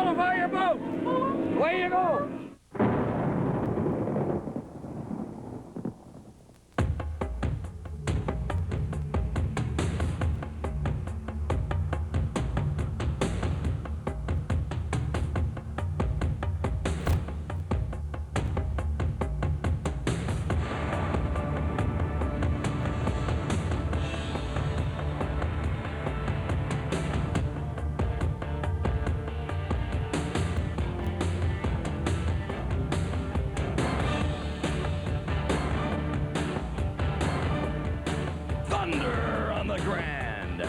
Qualify your boat. Away you go. Thunder on the Grand.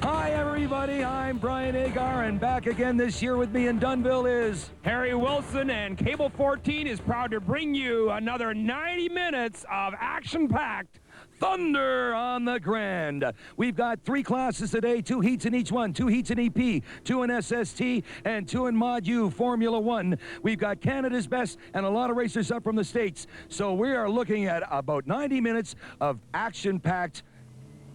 Hi, everybody. I'm Brian Agar, and back again this year with me in Dunnville is Harry Wilson, and Cable 14 is proud to bring you another 90 minutes of action-packed Thunder on the Grand. We've got 3 classes today, 2 heats in each one, 2 heats in EP, 2 in SST, and 2 in Mod U, Formula 1. We've got Canada's best and a lot of racers up from the States. So we are looking at about 90 minutes of action-packed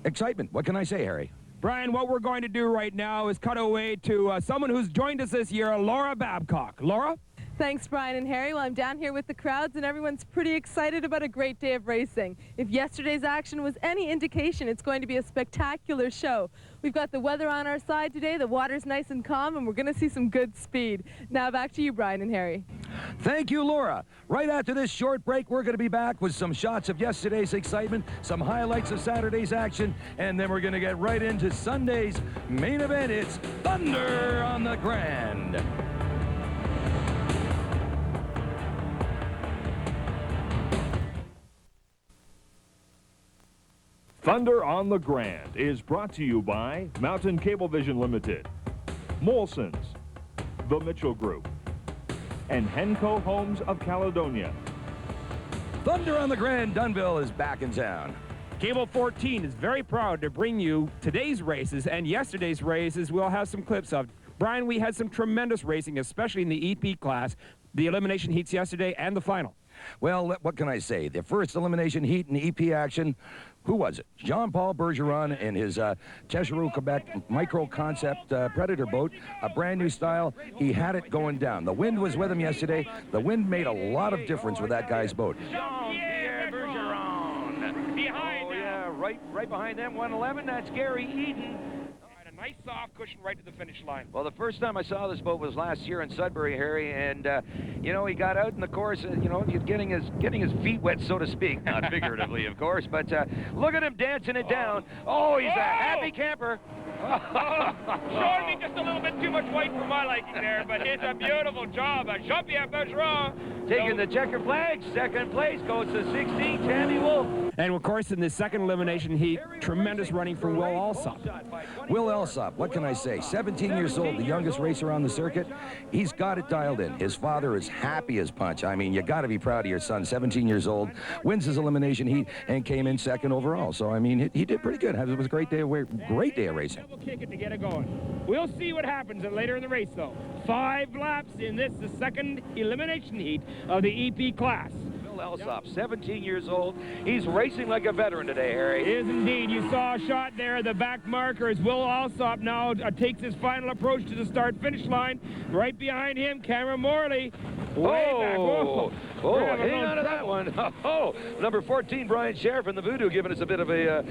excitement. What can I say, Harry? Brian, what we're going to do right now is cut away to someone who's joined us this year, Laura Babcock. Laura? Thanks, Brian and Harry. Well, I'm down here with the crowds, and everyone's pretty excited about a great day of racing. If yesterday's action was any indication, it's going to be a spectacular show. We've got the weather on our side today, the water's nice and calm, and we're going to see some good speed. Now back to you, Brian and Harry. Thank you, Laura. Right after this short break, we're going to be back with some shots of yesterday's excitement, some highlights of Saturday's action, and then we're going to get right into Sunday's main event. It's Thunder on the Grand. Thunder on the Grand is brought to you by Mountain Cablevision Limited, Molson's, The Mitchell Group, and Henco Homes of Caledonia. Thunder on the Grand. Dunnville is back in town. Cable 14 is very proud to bring you today's races and yesterday's races. We'll have some clips of. Brian, we had some tremendous racing, especially in the EP class, the elimination heats yesterday and the final. Well, what can I say? The first elimination heat in EP action, who was it? Jean-Paul Bergeron in his Techeru, Quebec micro concept Predator boat, a brand new style. He had it going down. The wind was with him yesterday. The wind made a lot of difference with that guy's boat. Jean-Pierre Bergeron. Behind right behind them, 111, that's Gary Eden. A nice soft cushion right to the finish line. Well, the first time I saw this boat was last year in Sudbury, Harry, and you know, he got out in the course, you know, getting his feet wet, so to speak, not figuratively, of course, but look at him dancing it down. Oh, he's a happy camper. Showing me just a little bit too much white for my liking there, but it's a beautiful job. Jean-Pierre Bergeron. Taking the checker flag, second place, goes to 16, Tammy Wolf. And, of course, in the second elimination heat, tremendous running from Will Alsop. Will Alsop, what can I say? 17 years old, the youngest racer on the circuit. He's got it dialed in. His father is happy as punch. I mean, you got to be proud of your son, 17 years old, wins his elimination heat, and came in second overall. So, I mean, he did pretty good. It was a great day of racing. Double kick it to get it going. We'll see what happens later in the race, though. 5 laps in this, the second elimination heat of the EP class. Will Alsop, 17 years old. He's racing like a veteran today, Harry. Is indeed. You saw a shot there, the back marker as Will Alsop now takes his final approach to the start-finish line. Right behind him, Cameron Morley. Way back. Whoa. Oh, hang on to that one. Oh, number 14, Brian Sheriff in the Voodoo, giving us a bit of a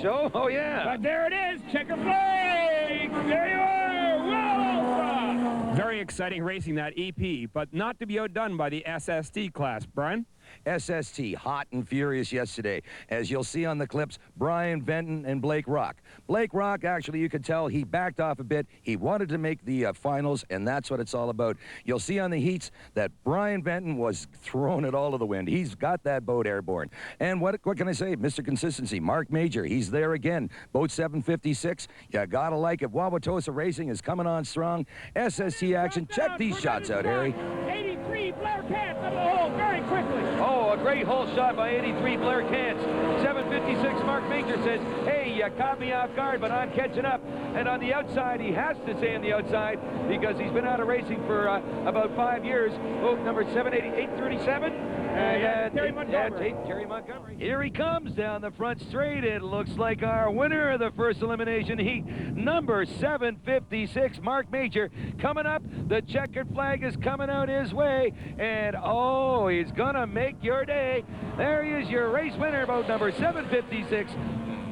show. Oh, yeah. But there it is, checker flag. There you are, Will Alsop. Very exciting racing, that EP, but not to be outdone by the SST class. Brian? SST, hot and furious yesterday. As you'll see on the clips, Brian Benton and Blake Rock. Blake Rock, actually, you could tell he backed off a bit. He wanted to make the finals, and that's what it's all about. You'll see on the heats that Brian Benton was throwing it all to the wind. He's got that boat airborne. And what can I say? Mr. Consistency, Mark Major, he's there again. Boat 756. You gotta like it. Wauwatosa Racing is coming on strong. SST action. Check these shots out, Harry. 83, Blair Cant up the hole very quickly. Oh, a great hole shot by 83 Blair Cants. 756 Mark Major says, hey, you caught me off guard, but I'm catching up. And on the outside, he has to stay on the outside because he's been out of racing for about 5 years. Oh, number 837. Terry Montgomery. Here he comes down the front straight. It looks like our winner of the first elimination heat, number 756, Mark Major, coming up. The checkered flag is coming out his way, and oh, he's gonna make your day. There he is, your race winner, boat number 756,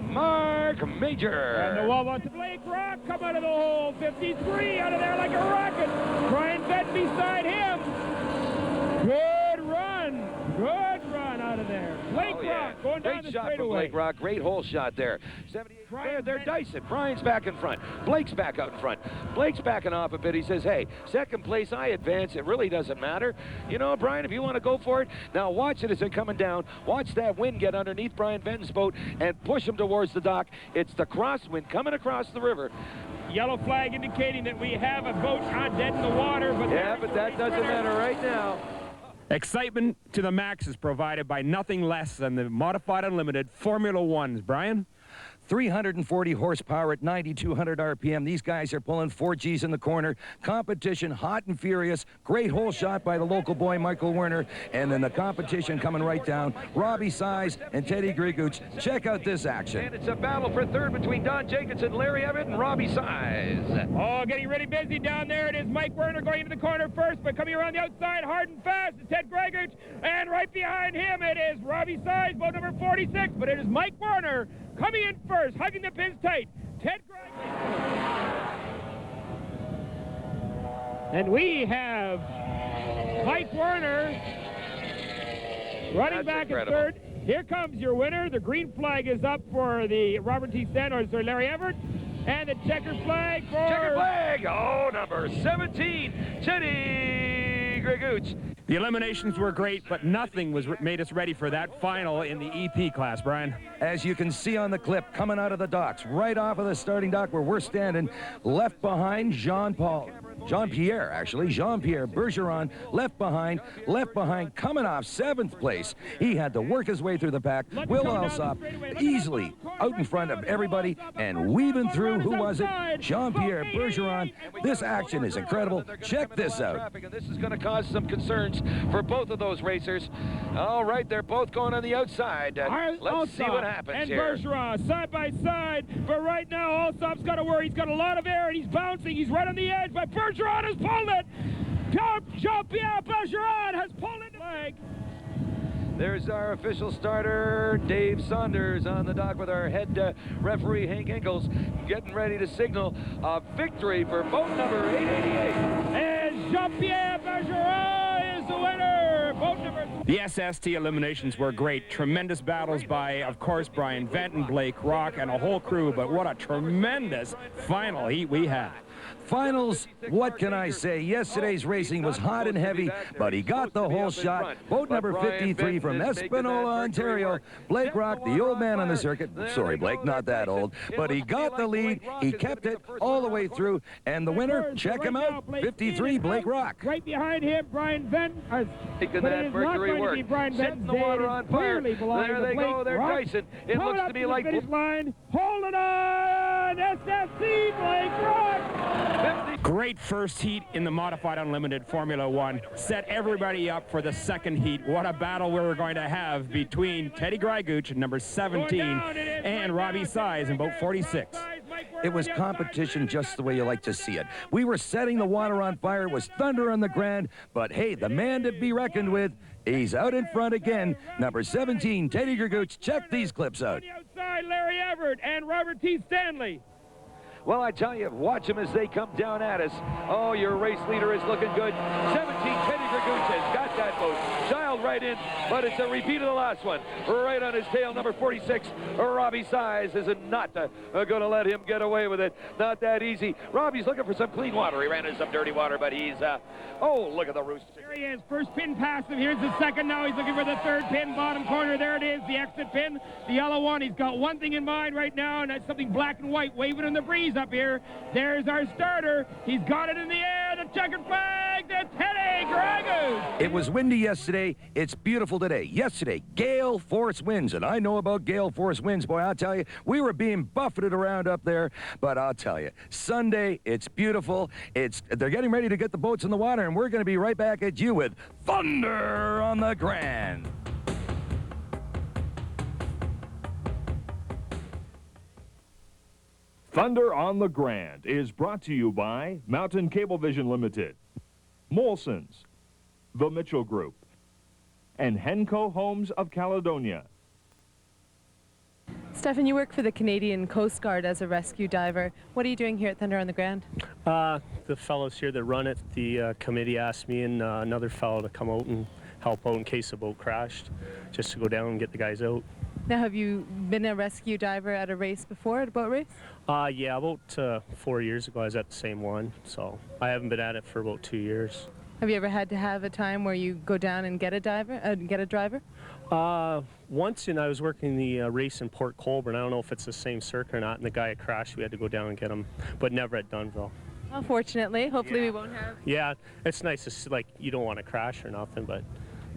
Mark Major. And the wall on to Blake Rock, come out of the hole, 53 out of there like a rocket. Brian Benton beside him. Good run out of there. Blake Rock going down the straightaway. Great shot from Blake Rock. Great hole shot there. 78. They're dicing. Brian's back in front. Blake's back out in front. Blake's backing off a bit. He says, hey, second place, I advance. It really doesn't matter. You know, Brian, if you want to go for it, now watch it as they're coming down. Watch that wind get underneath Brian Benton's boat and push him towards the dock. It's the crosswind coming across the river. Yellow flag indicating that we have a boat dead in the water. But yeah, but that doesn't matter right now. Excitement to the max is provided by nothing less than the Modified Unlimited Formula Ones. Brian? 340 horsepower at 9,200 RPM. These guys are pulling 4Gs in the corner. Competition hot and furious. Great hole shot by the local boy, Michael Werner. And then the competition coming right down. Robbie Size and Teddy Griguch. Check out this action. And it's a battle for third between Don Jacobson, Larry Everett, and Robbie Size. Oh, getting really busy down there. It is Mike Werner going into the corner first, but coming around the outside hard and fast is Ted Griguch. And right behind him it is Robbie Size, boat number 46. But it is Mike Werner coming in first, hugging the pins tight. Ted Griguch. And we have Mike Werner running back in third. Here comes your winner. The green flag is up for the Robert T. Stanton, or Larry Everett. And the checkered flag for... Checkered flag! Oh, number 17, Teddy Griguch. The eliminations were great, but nothing made us ready for that final in the EP class, Brian. As you can see on the clip, coming out of the docks, right off of the starting dock where we're standing, left behind Jean-Pierre Bergeron, left behind, coming off 7th place. He had to work his way through the pack. Will Alsop easily out in front of everybody and weaving through, who was it? Jean-Pierre Bergeron. This action is incredible. Check this out. This is going to cause some concerns for both of those racers. All right, they're both going on the outside. Let's see what happens here. And Bergeron side by side, but right now Alsop's got to worry. He's got a lot of air and he's bouncing. He's right on the edge, but Bergeron has pulled it. Jean-Pierre Bergeron has pulled it. There's our official starter, Dave Saunders, on the dock with our head referee, Hank Engels, getting ready to signal a victory for boat number 888. And Jean-Pierre Bergeron is the winner. Boat number... The SST eliminations were great. Tremendous battles by, of course, Brian Benton, Blake Rock, and a whole crew, but what a tremendous final heat we had. Finals, what can I say? Yesterday's racing was hot and heavy, but he got the whole shot. Boat number 53 from Espanola, Ontario. Blake Rock, the old man on the circuit. Sorry, Blake, not that old. But he got the lead. He kept it all the way through. And the winner, check him out, 53, Blake Rock. Right behind him, Brian Benton. Making that Mercury work. Setting the water on fire. There they go. They're dicing. It looks to me like... Hold it on! SSC, Blake Rock! Great first heat in the Modified Unlimited Formula One. Set everybody up for the second heat. What a battle we were going to have between Teddy Griguch, number 17, and Robbie Size in boat 46. It was competition just the way you like to see it. We were setting the water on fire. It was thunder on the Grand. But hey, the man to be reckoned with, he's out in front again. Number 17, Teddy Griguch. Check these clips out. On the outside, Larry Everett and Robert T. Stanley. Well, I tell you, watch them as they come down at us. Oh, your race leader is looking good. 17, Teddy Griguch has got that boat. Dialed right in, but it's a repeat of the last one. Right on his tail, number 46, Robbie Size is not going to let him get away with it. Not that easy. Robbie's looking for some clean water. He ran into some dirty water, but he's, oh, look at the roost. There he is, first pin past him. Here's the second. Now he's looking for the third pin, bottom corner. There it is, the exit pin, the yellow one. He's got one thing in mind right now, and that's something black and white waving in the breeze up here. There's our starter. He's got it in the air. The checkered flag. to Teddy Dragoon. It was windy yesterday. It's beautiful today. Yesterday, gale force winds, and I know about gale force winds. Boy, I'll tell you, we were being buffeted around up there, but I'll tell you, Sunday, it's beautiful. They're getting ready to get the boats in the water, and we're going to be right back at you with Thunder on the Grand. Thunder on the Grand is brought to you by Mountain Cablevision Limited, Molson's, the Mitchell Group, and Henco Homes of Caledonia. Stefan, you work for the Canadian Coast Guard as a rescue diver. What are you doing here at Thunder on the Grand? The fellows here that run it, the committee asked me and another fellow to come out and help out in case the boat crashed, just to go down and get the guys out. Now, have you been a rescue diver at a race before, at a boat race? Yeah, about 4 years ago I was at the same one, so I haven't been at it for about 2 years. Have you ever had to have a time where you go down and get a driver? Once, I was working the race in Port Colborne. I don't know if it's the same circuit or not, and the guy had crashed. We had to go down and get him, but never at Dunnville. Well, fortunately, hopefully we won't have. Yeah, it's nice. It's like you don't want to crash or nothing, but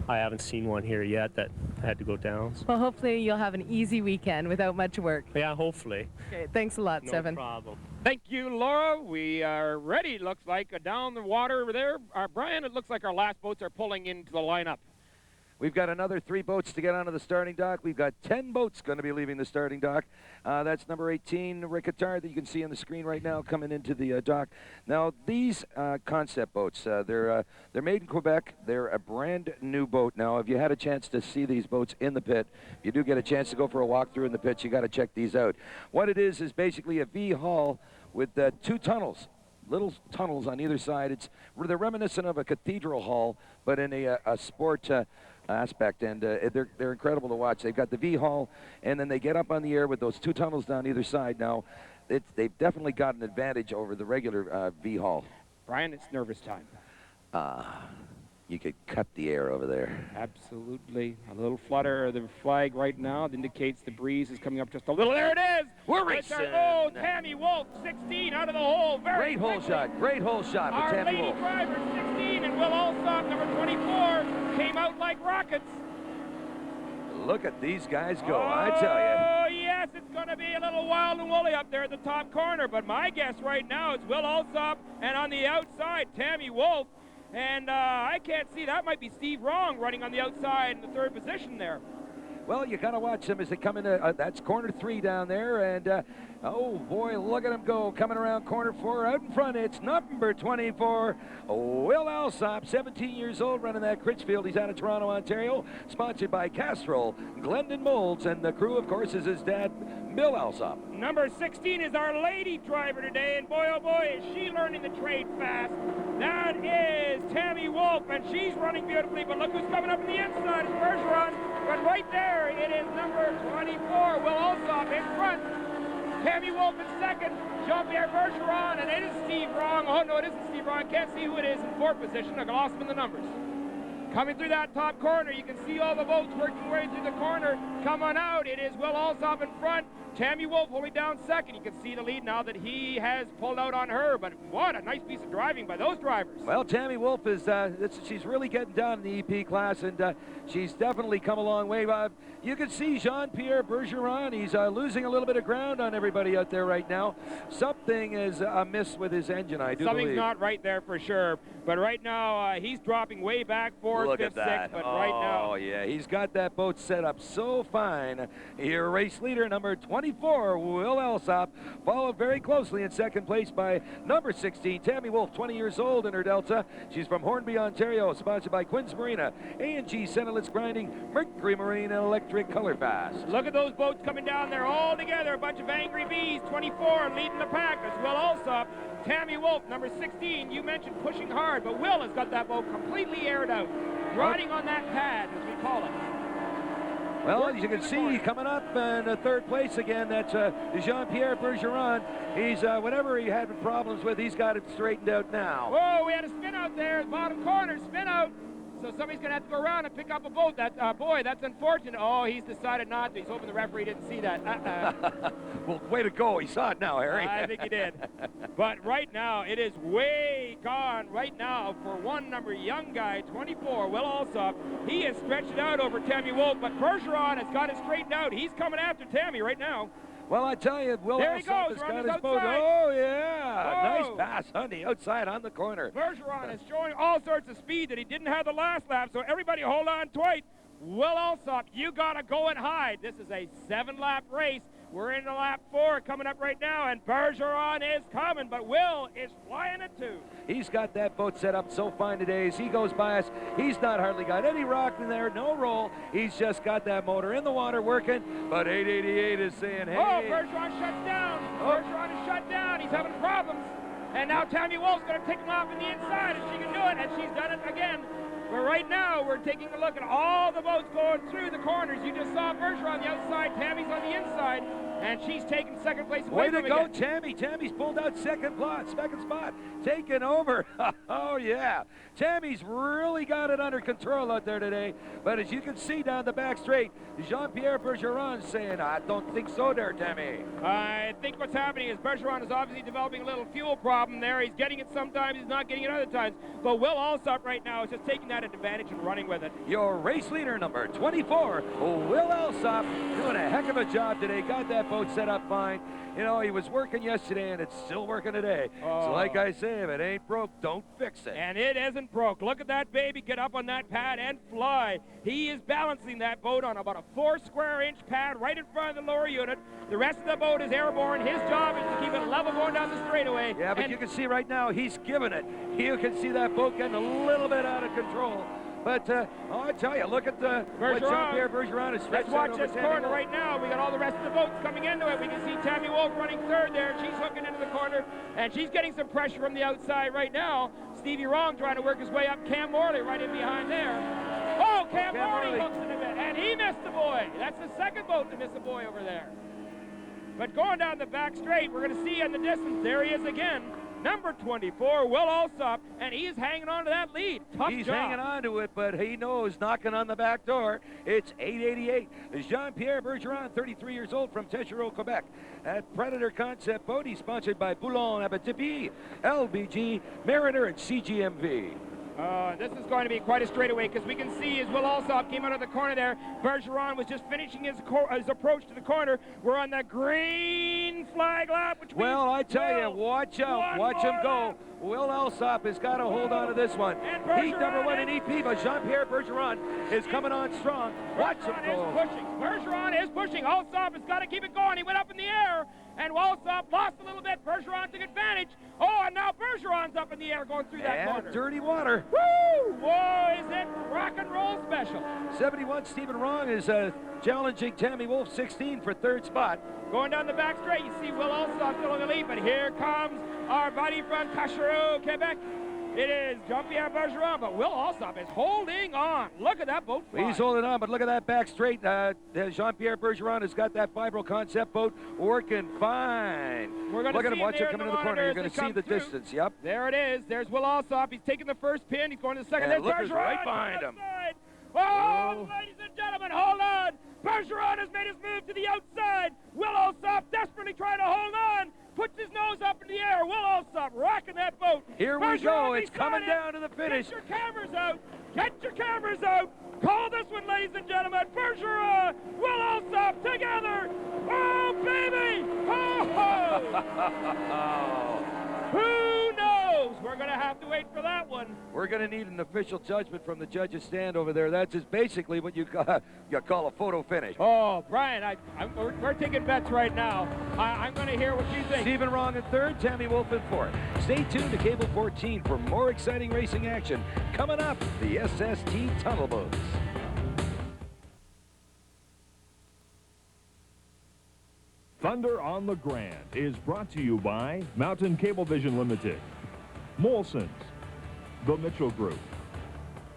I haven't seen one here yet that had to go down. So. Well, hopefully you'll have an easy weekend without much work. Yeah, hopefully. Okay, thanks a lot, No Stefan. problem. Thank you, Laura. We are ready, looks like, down the water over there. Brian, it looks like our last boats are pulling into the lineup. We've got another 3 boats to get onto the starting dock. We've got 10 boats going to be leaving the starting dock. That's number 18, Rickettard, that you can see on the screen right now coming into the dock. Now, these concept boats, they're made in Quebec. They're a brand new boat. Now, if you had a chance to see these boats in the pit, if you do get a chance to go for a walkthrough in the pit, you got to check these out. What it is basically a V-hull with 2 tunnels. Little tunnels on either side. They're reminiscent of a cathedral hall, but in a sport aspect, and they're incredible to watch. They've got the V-hull, and then they get up on the air with those 2 tunnels down either side. Now, they've definitely got an advantage over the regular V-hull. Brian, it's nervous time. You could cut the air over there. Absolutely. A little flutter of the flag right now that indicates the breeze is coming up just a little. There it is! We're It's racing! our Tammy Wolf, 16, out of the hole. Great hole shot. Great hole shot for Our Tammy lady Wolf. driver, 16, and Will Alsop, number 24, came out like rockets. Look at these guys go, I tell you. Oh, yes, it's going to be a little wild and woolly up there at the top corner, but my guess right now is Will Alsop, and on the outside, Tammy Wolf. And I can't see. That might be Steve Wrong running on the outside in the 3rd position there. Well, you got to watch them as they come into, that's corner 3 down there, and oh boy, look at them go, coming around corner 4, out in front, it's number 24, Will Alsop, 17 years old, running that Critchfield. He's out of Toronto, Ontario, sponsored by Castrol, Glendon Molds, and the crew, of course, is his dad, Bill Alsop. Number 16 is our lady driver today, and boy, oh boy, is she learning the trade fast. That is Tammy Wolf, and she's running beautifully, but look who's coming up on the inside, it's Bergeron, but right there, it is number 24, Will Alsop in front. Tammy Wolf in 2nd, Jean-Pierre Bergeron, and it is Steve Wrong. Oh, no, it isn't Steve Wrong. I can't see who it is in 4th position. I lost him in the numbers. Coming through that top corner, you can see all the boats working their way through the corner. Come on out. It is Will Alsop in front. Tammy Wolf holding down 2nd. You can see the lead now that he has pulled out on her, but what a nice piece of driving by those drivers. Well, Tammy Wolf is, she's really getting down in the EP class, and she's definitely come a long way. You can see Jean-Pierre Bergeron, he's losing a little bit of ground on everybody out there right now. Something is amiss with his engine, I do Something's believe. not right there for sure, but right now he's dropping way back 4th, Look 5th, at that. 6th, but right now. Oh, yeah, he's got that boat set up so fine. Your race leader, number 24, Will Alsop, followed very closely in 2nd place by number 16, Tammy Wolf, 20 years old in her Delta. She's from Hornby, Ontario, sponsored by Quinn's Marina, A&G Sentelitz Grinding, Mercury Marine, and Electric Color Fast. Look at those boats coming down there all together, a bunch of angry bees, 24 leading the pack as Will Alsop. Tammy Wolf, number 16, you mentioned pushing hard, but Will has got that boat completely aired out, riding on that pad, as we call it. Well, as you can see, coming up in 3rd place again, that's Jean-Pierre Bergeron. He's, whatever he had problems with, he's got it straightened out now. Whoa, we had a spin out there, bottom corner, spin out. so somebody's going to have to go around and pick up a boat. Boy, that's unfortunate. Oh, he's decided not to. He's hoping the referee didn't see that. Well, way to go. He saw it now, Harry. I think he did. But right now, it is way gone right now for one number young guy, 24, Will Alsop. He has stretched it out over Tammy Wolf, but Bergeron has got it straightened out. He's coming after Tammy right now. Well, I tell you, Will There he Alsop goes, has we're on got his his boat. outside. Oh, yeah. Oh. Nice pass on the outside on the corner. Bergeron is showing all sorts of speed that he didn't have the last lap, so everybody hold on tight. Will Alsop, you got to go and hide. This is a 7-lap race. We're into lap 4 coming up right now, and Bergeron is coming, but Will is flying it too. He's got that boat set up so fine today. As he goes by us, he's not hardly got any rock in there, no roll. He's just got that motor in the water working, but 888 is saying, hey. Oh, Bergeron shuts down. Bergeron is shut down. He's having problems. And now Tammy Wolf's going to pick him off in the inside, and she can do it, and she's done it again. But right now, we're taking a look at all the boats going through the corners. You just saw Bergeron on the outside, Tammy's on the inside, and she's taking second place away Way to from go, again. Tammy. Tammy's pulled out second spot, taking over. Oh, yeah. Tammy's really got it under control out there today. But as you can see down the back straight, Jean-Pierre Bergeron saying, I don't think so there, Tammy. I think what's happening is Bergeron is obviously developing a little fuel problem there. He's getting it sometimes, he's not getting it other times. But Will Alsop right now is just taking that advantage and running with it. Your race leader, number 24, Will Alsop, doing a heck of a job today. Got that boat set up fine. You know, he was working yesterday, and it's still working today. So like I say, if it ain't broke, don't fix it. And it isn't broke. Look at that baby get up on that pad and fly. He is balancing that boat on about a 4-square-inch pad right in front of the lower unit. The rest of the boat is airborne. His job is to keep it level going down the straightaway. Yeah, but you can see right now, he's giving it. You can see that boat getting a little bit out of control. But, I tell you, look at what Jean-Pierre Bergeron is stretched Let's watch out over this Tammy corner Wolf. right now. We got all the rest of the boats coming into it. We can see Tammy Wolf running third there. She's hooking into the corner, and she's getting some pressure from the outside right now. Stevie Wrong trying to work his way up. Cam Morley right in behind there. Oh, Cam Morley hooks in a bit, and he missed the buoy. That's the second boat to miss a buoy over there. But going down the back straight, we're going to see in the distance, there he is again. Number 24, Will Alsop, and he's hanging on to that lead. Tough He's job. hanging on to it, but he knows knocking on the back door. It's 888. Jean-Pierre Bergeron, 33 years old from Techereau, Quebec. At Predator Concept Boat, he's sponsored by Boulon Abitibi, LBG, Mariner, and CGMV. This is going to be quite a straightaway because we can see as Will Alsop came out of the corner there. Bergeron was just finishing his approach to the corner. We're on that green flag lap, which Well, I tell you, Will, watch out. Watch him go. Will Alsop has got to hold on to this one. Heat number 1 in EP, but Jean-Pierre Bergeron is coming on strong. Watch him go. Bergeron is pushing. Alsop has got to keep it going. He went up in the air, and Alsop lost a little bit. Bergeron took advantage. Oh, and now Bergeron's up in the air going through that corner. Dirty water. Woo! Whoa, is it rock and roll special? 71, Stephen Wrong is challenging Tammy Wolf, 16 for third spot. Going down the back straight, you see Will Alsop still in the lead, but here comes our buddy from Tachereau, Quebec. It is Jean-Pierre Bergeron, but Will Alsop is holding on. Look at that boat fly. He's holding on, but look at that back straight. Jean-Pierre Bergeron has got that Fibro Concept boat working fine. We're going to look at him. Watch him come in into the corner. You're going to see the distance. Yep. There it is. There's Will Alsop. He's taking the first pin. He's going to the second. And There's look who's Bergeron right behind him. Oh, ladies and gentlemen, hold on. Bergeron has made his move to the outside. Will Alsop desperately trying to hold on. Puts his nose up in the air. Will Alsop rocking that boat. Here we go. It's coming down to the finish. Get your cameras out. Get your cameras out. Call this one, ladies and gentlemen. Bergeron, Will Alsop together. Oh, baby. Oh. Who knows? We're going to have to wait for that one. We're going to need an official judgment from the judges' stand over there. That's just basically what you call a photo finish. Oh, Brian, we're taking bets right now. I'm going to hear what you think. Stephen Wrong in third, Tammy Wolf in fourth. Stay tuned to Cable 14 for more exciting racing action. Coming up, the SST Tunnel Boats. Thunder on the Grand is brought to you by Mountain Cablevision Limited, Molson's, the Mitchell Group,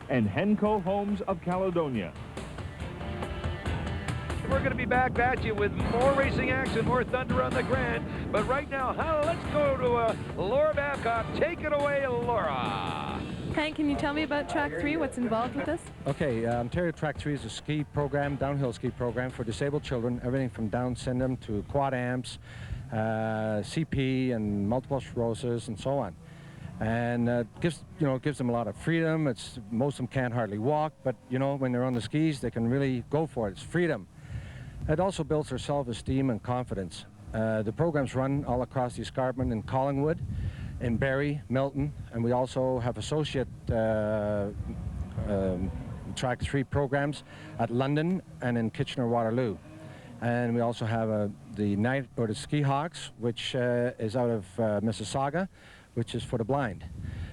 and Henco Homes of Caledonia. We're going to be back at you with more racing action, more Thunder on the Grand. But right now, let's go to Laura Babcock. Take it away, Laura. Hank, can you tell me about Track 3? What's involved with this? Okay, Ontario Track 3 is a ski program, downhill ski program for disabled children, everything from Down syndrome to quad amps, CP and multiple sclerosis and so on. And gives them a lot of freedom. Most of them can't hardly walk, but when they're on the skis, they can really go for it. It's freedom. It also builds their self-esteem and confidence. The programs run all across the escarpment in Collingwood, in Barrie, Milton, and we also have associate Track 3 programs at London and in Kitchener-Waterloo. And we also have the Night or the Ski Hawks, which is out of Mississauga, which is for the blind.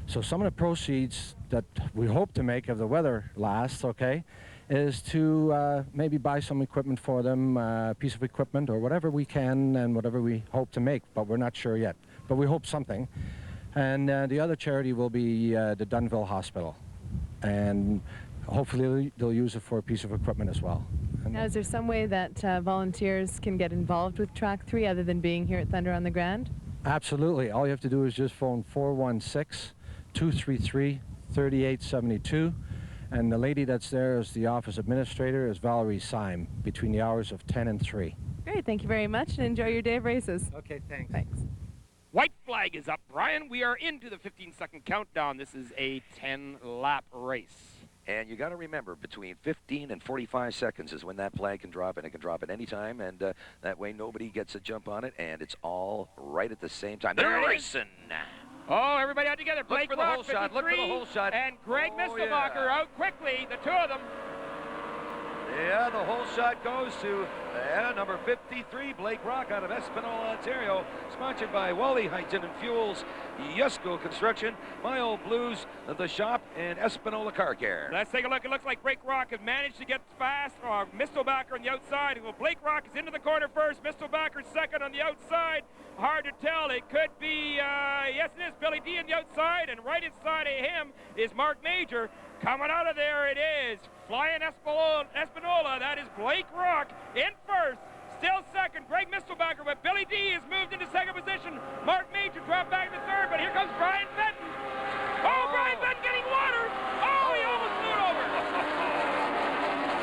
So some of the proceeds that we hope to make if the weather lasts, okay, is to maybe buy some equipment for them, a piece of equipment or whatever we can and whatever we hope to make, but we're not sure yet. But we hope something. And the other charity will be the Dunnville Hospital. And hopefully they'll use it for a piece of equipment as well. Now, is there some way that volunteers can get involved with Track 3 other than being here at Thunder on the Grand? Absolutely. All you have to do is just phone 416-233-3872. And the lady that's there is the office administrator, is Valerie Syme, between the hours of 10 and 3. Great. Thank you very much, and enjoy your day of races. Okay, thanks. Thanks. White flag is up, Brian. We are into the 15-second countdown. This is a 10-lap race. And you got to remember, between 15 and 45 seconds is when that flag can drop, and it can drop at any time, and that way nobody gets a jump on it, and it's all right at the same time. They're racing. Oh, everybody out together. Blake for the Rock, whole shot. Look for the whole shot. And Greg Mistelbacher yeah. out quickly, the two of them. Yeah, the whole shot goes to number 53, Blake Rock out of Espanola, Ontario. Sponsored by Wally Heighton and Fuels, Yusko Construction, My Old Blues, The Shop, and Espanola Car Care. Let's take a look. It looks like Blake Rock has managed to get fast. Mistelbacher on the outside. Well, Blake Rock is into the corner first. Mistelbacher second on the outside. Hard to tell. It could be, yes, it is Billy D on the outside, and right inside of him is Mark Major. Coming out of there, it is Flying Espanola. That is Blake Rock in first. Still second, Greg Mistelbacher, but Billy D has moved into second position. Mark Major dropped back to third, but here comes Brian Benton. Oh, Brian Benton getting water. Oh, he almost flew over.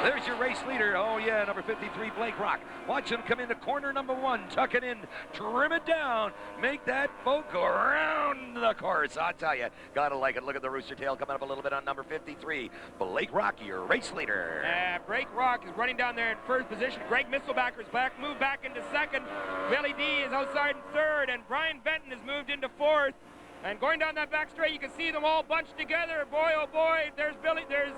There's your race leader. Oh, yeah, number 53, Blake Rock. Watch him come into corner number 1. Tuck it in, trim it down, make that boat go around the course. I'll tell you, gotta like it. Look at the rooster tail coming up a little bit on number 53. Blake Rock, your race leader. Blake Rock is running down there in first position. Greg Mistelbacher is back, moved back into second. Billy D is outside in third, and Brian Benton has moved into fourth. And going down that back straight, you can see them all bunched together. Boy, oh boy, there's Billy, there's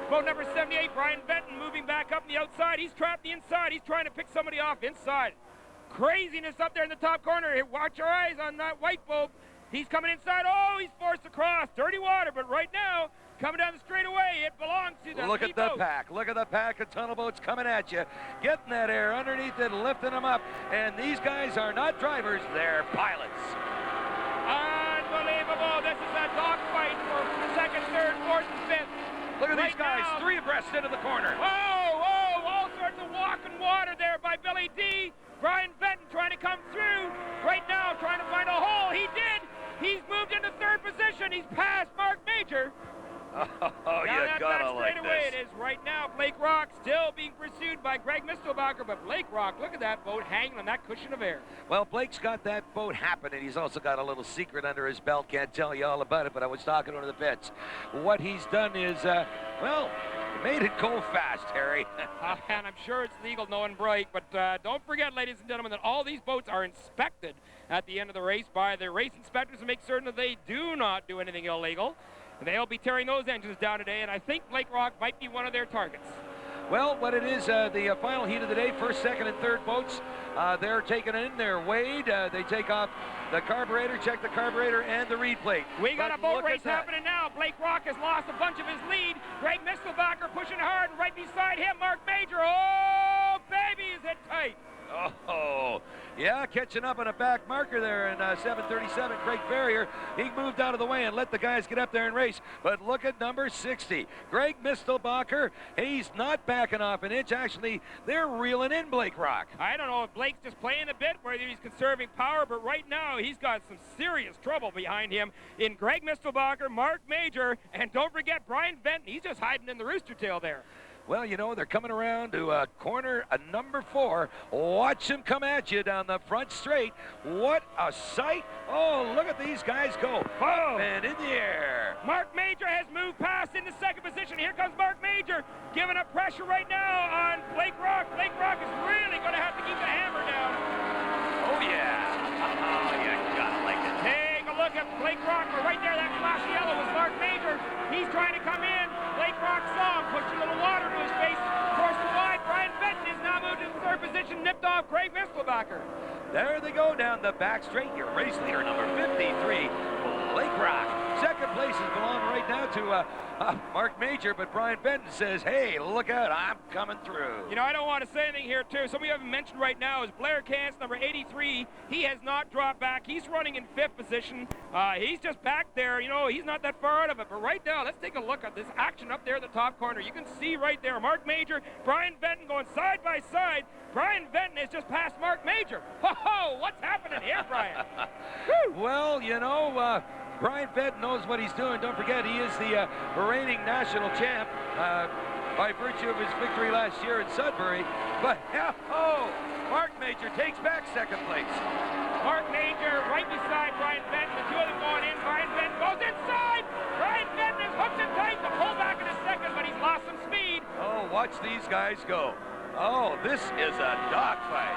boat number 78, Brian Benton, moving back up on the outside. He's trapped the inside. He's trying to pick somebody off inside. Craziness up there in the top corner. Watch your eyes on that white boat. He's coming inside. Oh, he's forced across. Dirty water, but right now, coming down the straightaway, it belongs to the Look at the pack. Look at the pack of tunnel boats coming at you. Getting that air underneath it, lifting them up. And these guys are not drivers, they're pilots. Unbelievable. This is a dogfight for second, third, fourth, and fifth. Look at these guys, now, 3 abreast into the corner. Whoa, all sorts of walking water there by Billy D. Brian Benton trying to come through. Right now, trying to find a hole. He did. He's moved into third position. He's passed Mark Major. Oh, Down you that gotta back like straightaway this. it is right now. Blake Rock still being pursued by Greg Mistelbacher, but Blake Rock, look at that boat hanging on that cushion of air. Well, Blake's got that boat happening. He's also got a little secret under his belt. Can't tell you all about it, but I was talking to one of the pits. What he's done is, well, made it go fast, Harry. And I'm sure it's legal, no one break, but don't forget, ladies and gentlemen, that all these boats are inspected at the end of the race by the race inspectors to make certain that they do not do anything illegal. They'll be tearing those engines down today, and I think Blake Rock might be one of their targets. Well, what it is, the final heat of the day, first, second, and third boats, they're taken in, they're weighed, they take off the carburetor, check the carburetor, and the reed plate. We got a boat race happening now. Blake Rock has lost a bunch of his lead. Greg Mistelbacher pushing hard, and right beside him, Mark Major. Oh, baby, is it tight. Oh, Yeah, catching up on a back marker there in 7:37. Craig Ferrier, he moved out of the way and let the guys get up there and race. But look at number 60, Greg Mistelbacher. He's not backing off an inch. Actually, they're reeling in Blake Rock. I don't know if Blake's just playing a bit, whether he's conserving power, but right now he's got some serious trouble behind him in Greg Mistelbacher, Mark Major, and don't forget Brian Benton. He's just hiding in the rooster tail there. Well, you know, they're coming around to corner number 4. Watch him come at you down the front straight. What a sight. Oh, look at these guys go. Oh. And in the air. Mark Major has moved past into second position. Here comes Mark Major, giving up pressure right now on Blake Rock. Blake Rock is really going to have to keep the hammer down. Oh, yeah. Oh, you gotta like it. Take a look at Blake Rock. Right there, that flash yellow was Mark Major. He's trying to come in. Blake Rock saw him, pushed a little water to his face, forced him wide. Brian Benton is now moved into third position, nipped off Craig Mistelbacher. There they go down the back straight. Your race leader, number 53, Blake Rock. Second place is belong right now to Mark Major, but Brian Benton says, hey, look out, I'm coming through. You know, I don't want to say anything here, too. Somebody you haven't mentioned right now is Blair Cance, number 83. He has not dropped back. He's running in fifth position. He's just back there. You know, he's not that far out of it. But right now, let's take a look at this action up there at the top corner. You can see right there, Mark Major, Brian Benton going side by side. Brian Benton has just passed Mark Major. Ho-ho, what's happening here, Brian? Well, you know, Brian Benton knows what he's doing. Don't forget, he is the reigning national champ by virtue of his victory last year in Sudbury. But, oh, Mark Major takes back second place. Mark Major right beside Brian Benton. The two of them going in. Brian Benton goes inside. Brian Benton is hooked and tight. The pull back in a second, but he's lost some speed. Oh, watch these guys go. Oh, this is a dogfight.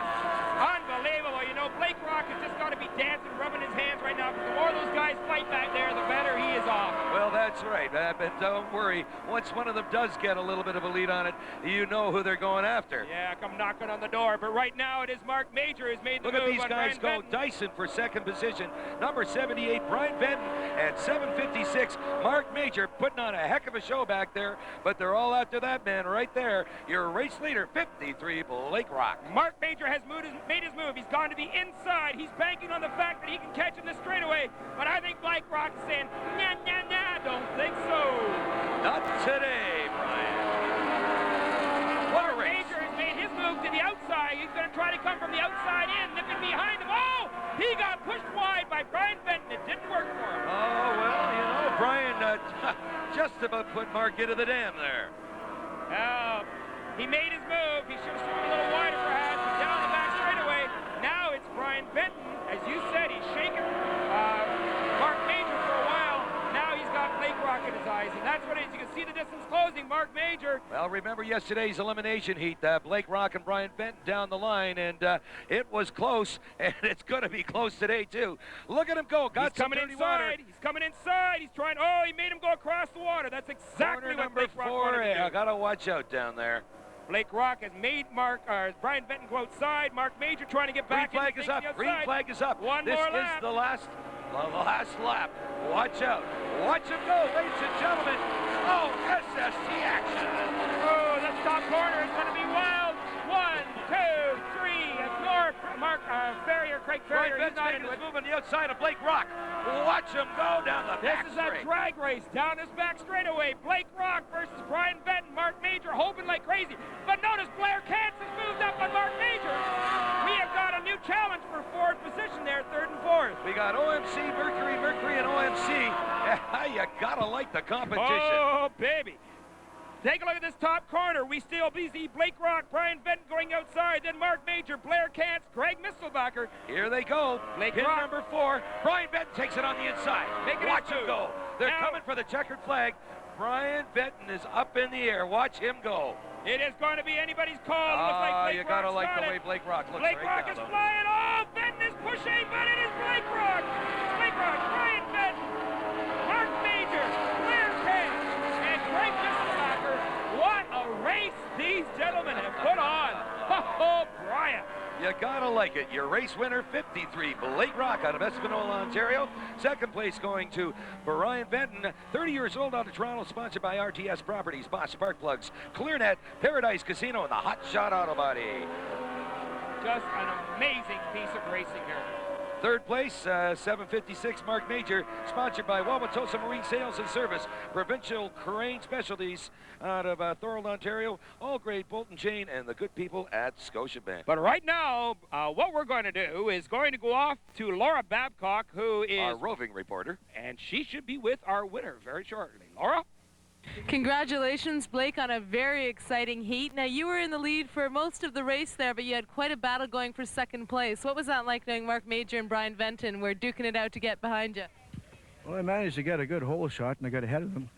Unbelievable. You know, Blake Rock has just got to be dancing, rubbing his hands right now, because the more those guys fight back there, the better he is off. Well, that's right. But don't worry. Once one of them does get a little bit of a lead on it, you know who they're going after. Yeah, come knocking on the door. But right now, it is Mark Major who's made the Look move at these on guys Brian go. Benton. Dyson for second position. Number 78, Brian Benton. And 756, Mark Major, putting on a heck of a show back there. But they're all after that man right there. Your race leader, 53, Blake Rock. Mark Major has made his move. He's gone to the inside. He's banking on the fact that he can catch him this straightaway. But I think Blake Rock is saying, nah, nah, nah, don't think so. Not today, Brian. What a Mark race. Major has made his move to the outside. He's going to try to come from the outside in, nipping behind him. Oh, he got pushed wide by Brian Benton. It didn't work for him. Oh, well, you know, Brian just about put Mark into the dam there. He made his move. He should have swung a little wider perhaps, but down the back straightaway. Now it's Brian Benton. As you said, he's shaking Mark Major for a while. Now he's got Blake Rock in his eyes, and that's what it is. You can see the distance closing. Mark Major. Well, remember yesterday's elimination heat, Blake Rock and Brian Benton down the line, and it was close, and it's going to be close today, too. Look at him go. Got He's some coming dirty inside. water. He's coming inside. He's trying. Oh, he made him go across the water. That's exactly Corner what Blake Rock number 4. wanted to do. I got to watch out down there. Blake Rock has made Brian Benton go outside. Mark Major trying to get back. Green flag is up. Green flag is up. One this more is lap. the last lap. Watch out. Watch him go, ladies and gentlemen. Oh, SST action. Oh, that top corner is going to be wild. 1, 2, 3. Ignore Mark Ferrier, Craig Ferrier. Brian He's not Benton into it. is moving the outside of Blake Rock. Watch him go down the back This is a straight. drag race down this back straightaway. Blake Rock versus Brian Benton. Mark Major hoping like crazy. But notice Blair Cance has moved up on Mark Major. We have got a new challenge for fourth position there, third and fourth. We got OMC, Mercury, and OMC. Yeah, you gotta like the competition. Oh, baby. Take a look at this top corner. We still see Blake Rock, Brian Benton going outside. Then Mark Major, Blair Cance, Greg Mistelbacher. Here they go. Blake Pin Rock. number 4. Brian Benton takes it on the inside. Making Watch his him move. go. They're Now- coming for the checkered flag. Brian Benton is up in the air. Watch him go. It is going to be anybody's call. It looks like Blake You gotta Rock's like got the it. way Blake Rock looks Blake right Rock now, is though. flying. Oh, Benton is pushing, but it is Blake Rock. Blake Rock, Brian Benton, Mark Major, Blair Cance, and Greg Mistelbacher. What a race these gentlemen have put on. Oh, Brian. You gotta like it. Your race winner, 53, Blake Rock out of Espanola, Ontario. Second place going to Brian Benton, 30 years old, out of Toronto, sponsored by RTS Properties, Boss Spark Plugs, ClearNet, Paradise Casino, and the Hot Shot Auto Body. Just an amazing piece of racing here. Third place, 756 Mark Major, sponsored by Wauwatosa Marine Sales and Service, Provincial Crane Specialties out of Thorold, Ontario, All Grade Bolton Chain, and the good people at Scotiabank. But right now, what we're going to do is going to go off to Laura Babcock, who is Our roving reporter. and she should be with our winner very shortly. Laura? Congratulations, Blake, on a very exciting heat. Now, you were in the lead for most of the race there, but you had quite a battle going for second place. What was that like, knowing Mark Major and Brian Venton were duking it out to get behind you? Well, I managed to get a good hole shot, and I got ahead of them.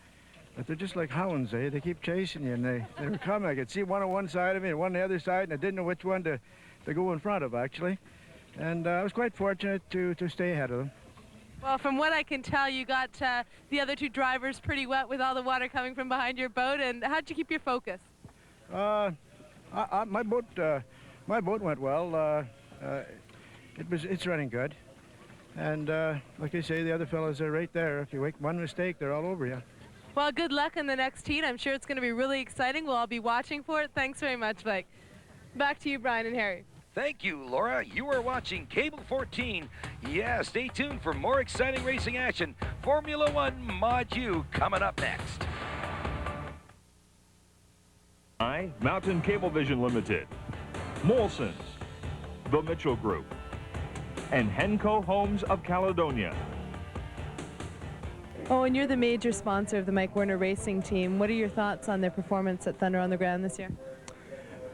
But they're just like hounds, eh? They keep chasing you, and they were coming. I could see one on one side of me and one on the other side, and I didn't know which one to go in front of, actually. And I was quite fortunate to stay ahead of them. Well, from what I can tell, you got the other two drivers pretty wet with all the water coming from behind your boat. And how'd you keep your focus? My boat went well. It's running good. And like I say, the other fellows are right there. If you make one mistake, they're all over you. Well, good luck in the next heat. I'm sure it's going to be really exciting. We'll all be watching for it. Thanks very much, Blake. Back to you, Brian and Harry. Thank you, Laura. You are watching Cable 14. Yeah, stay tuned for more exciting racing action. Formula One Mod U coming up next. By Mountain Cablevision Limited, Molson's, the Mitchell Group, and Henco Homes of Caledonia. Oh, and you're the major sponsor of the Mike Werner Racing Team. What are your thoughts on their performance at Thunder on the Ground this year?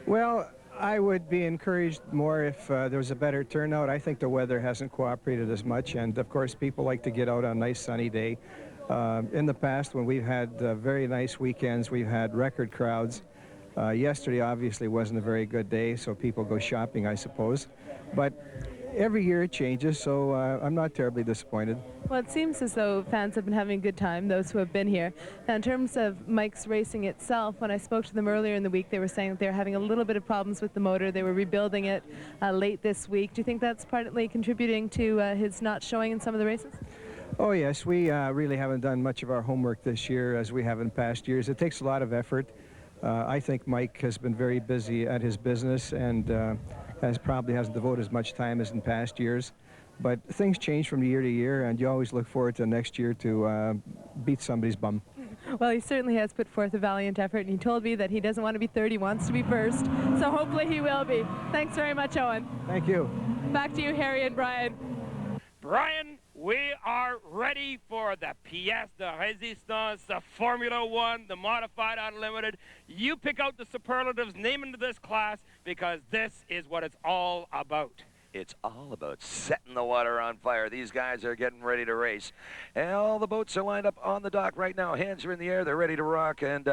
Well, I would be encouraged more if there was a better turnout. I think the weather hasn't cooperated as much, and of course people like to get out on a nice sunny day. In the past, when we've had very nice weekends, we've had record crowds. Yesterday obviously wasn't a very good day, so people go shopping, I suppose. But every year it changes, so I'm not terribly disappointed. Well, it seems as though fans have been having a good time, those who have been here. Now, in terms of Mike's racing itself, when I spoke to them earlier in the week, they were saying that they're having a little bit of problems with the motor. They were rebuilding it late this week. Do you think that's partly contributing to his not showing in some of the races? Oh, yes. We really haven't done much of our homework this year as we have in past years. It takes a lot of effort. I think Mike has been very busy at his business and probably hasn't devoted as much time as in past years. But things change from year to year, and you always look forward to next year to beat somebody's bum. Well, he certainly has put forth a valiant effort, and he told me that he doesn't want to be third, he wants to be first. So hopefully he will be. Thanks very much, Owen. Thank you. Back to you, Harry and Brian. Brian, we are ready for the pièce de résistance, the Formula One, the Modified Unlimited. You pick out the superlatives, name into this class, because this is what it's all about. It's all about setting the water on fire. These guys are getting ready to race. And all the boats are lined up on the dock right now. Hands are in the air. They're ready to rock. And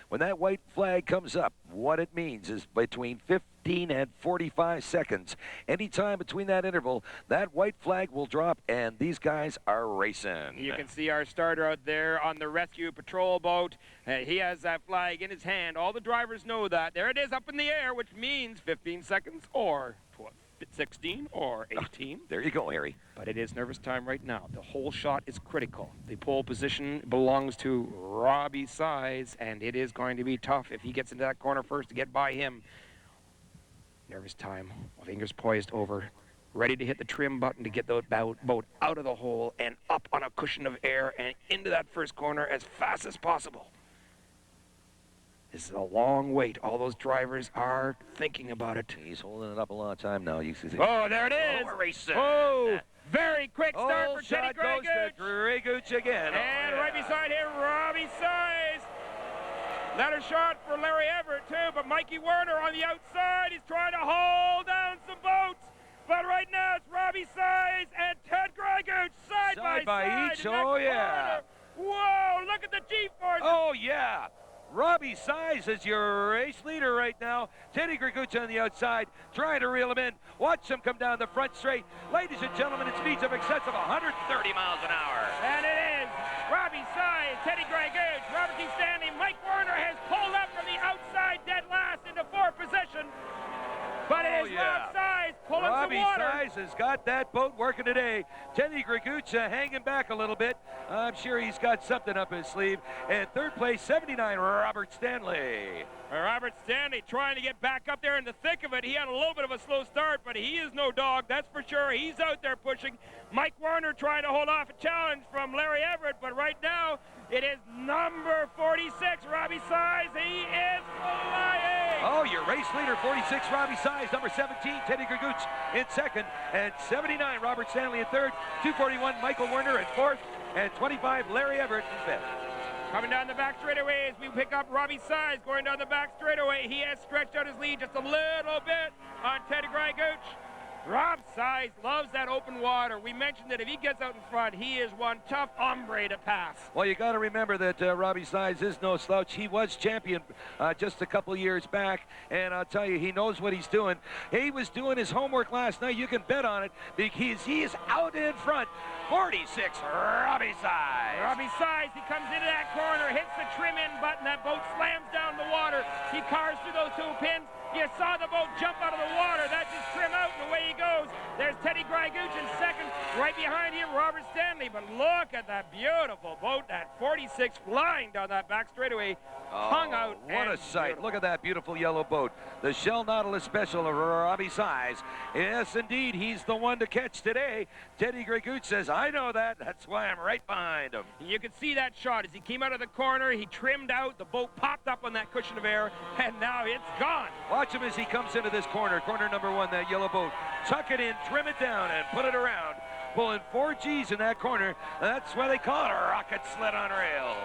when that white flag comes up, what it means is between 15 and 45 seconds. Anytime between that interval, that white flag will drop, and these guys are racing. You can see our starter out there on the rescue patrol boat. He has that flag in his hand. All the drivers know that. There it is up in the air, which means 15 seconds or 16 or 18. There you go, Harry. But it is nervous time right now. The whole shot is critical. The pole position belongs to Robbie Size, and it is going to be tough if he gets into that corner first to get by him. Nervous time. Fingers poised over. Ready to hit the trim button to get the boat out of the hole and up on a cushion of air and into that first corner as fast as possible. This is a long wait. All those drivers are thinking about it. He's holding it up a long time now. You see. Oh, there it is. Oh, we're racing. Oh, very quick start for Teddy shot goes to Grey Gooch again. And right beside him, Robbie Size. Another shot for Larry Everett, too, but Mikey Werner on the outside. He's trying to hold down some boats. But right now, it's Robbie Size and Ted Grey Gooch side by side. Each. Oh, yeah. Corner. Whoa, look at the G-force. Oh, yeah. Robbie Size is your race leader right now. Teddy Greguch on the outside, trying to reel him in. Watch him come down the front straight. Ladies and gentlemen, at speeds of excess of 130 miles an hour. And it is Robbie Size, Teddy Greguch, Robert T. Stanley. Mike Werner has pulled up from the outside dead last into fourth position. But it is Rob Size pulling some Robbie water. Size has got that boat working today. Teddy Gregucha hanging back a little bit. I'm sure he's got something up his sleeve. And third place, 79, Robert Stanley. Robert Stanley trying to get back up there in the thick of it. He had a little bit of a slow start, but he is no dog, that's for sure. He's out there pushing. Mike Warner trying to hold off a challenge from Larry Everett, but right now it is number 46, Robbie Size. He is flying. Oh, your race leader, 46, Robbie Size. Number 17, Teddy Greguch in second. And 79, Robert Stanley in third. 241, Michael Werner in fourth. And 25, Larry Everett in fifth. Coming down the back straightaway as we pick up Robbie Size going down the back straightaway. He has stretched out his lead just a little bit on Teddy Greguch. Rob Size loves that open water. We mentioned that if he gets out in front, he is one tough hombre to pass. Well, you got to remember that Robbie Size is no slouch. He was champion just a couple years back, and I'll tell you, he knows what he's doing. He was doing his homework last night. You can bet on it because he is out in front. 46, Robbie Size. Robbie Size, he comes into that corner, hits the trim in button. That boat slams down the water. He cars through those two pins. You saw the boat jump out of the water. That's his trim out, and away he goes. There's Teddy Greguch in second. Right behind him, Robert Stanley. But look at that beautiful boat, that 46 flying down that back straightaway. Hung out. What a sight. beautiful. Look at that beautiful yellow boat. The Shell Nautilus Special of Robbie Size. Yes, indeed, he's the one to catch today. Teddy Greguch says, I know that. That's why I'm right behind him. You could see that shot as he came out of the corner. He trimmed out. The boat popped up on that cushion of air, and now it's gone. Watch him as he comes into this corner. Corner number one, that yellow boat. Tuck it in, trim it down, and put it around. Pulling 4 Gs in that corner. That's why they call it a rocket sled on rails.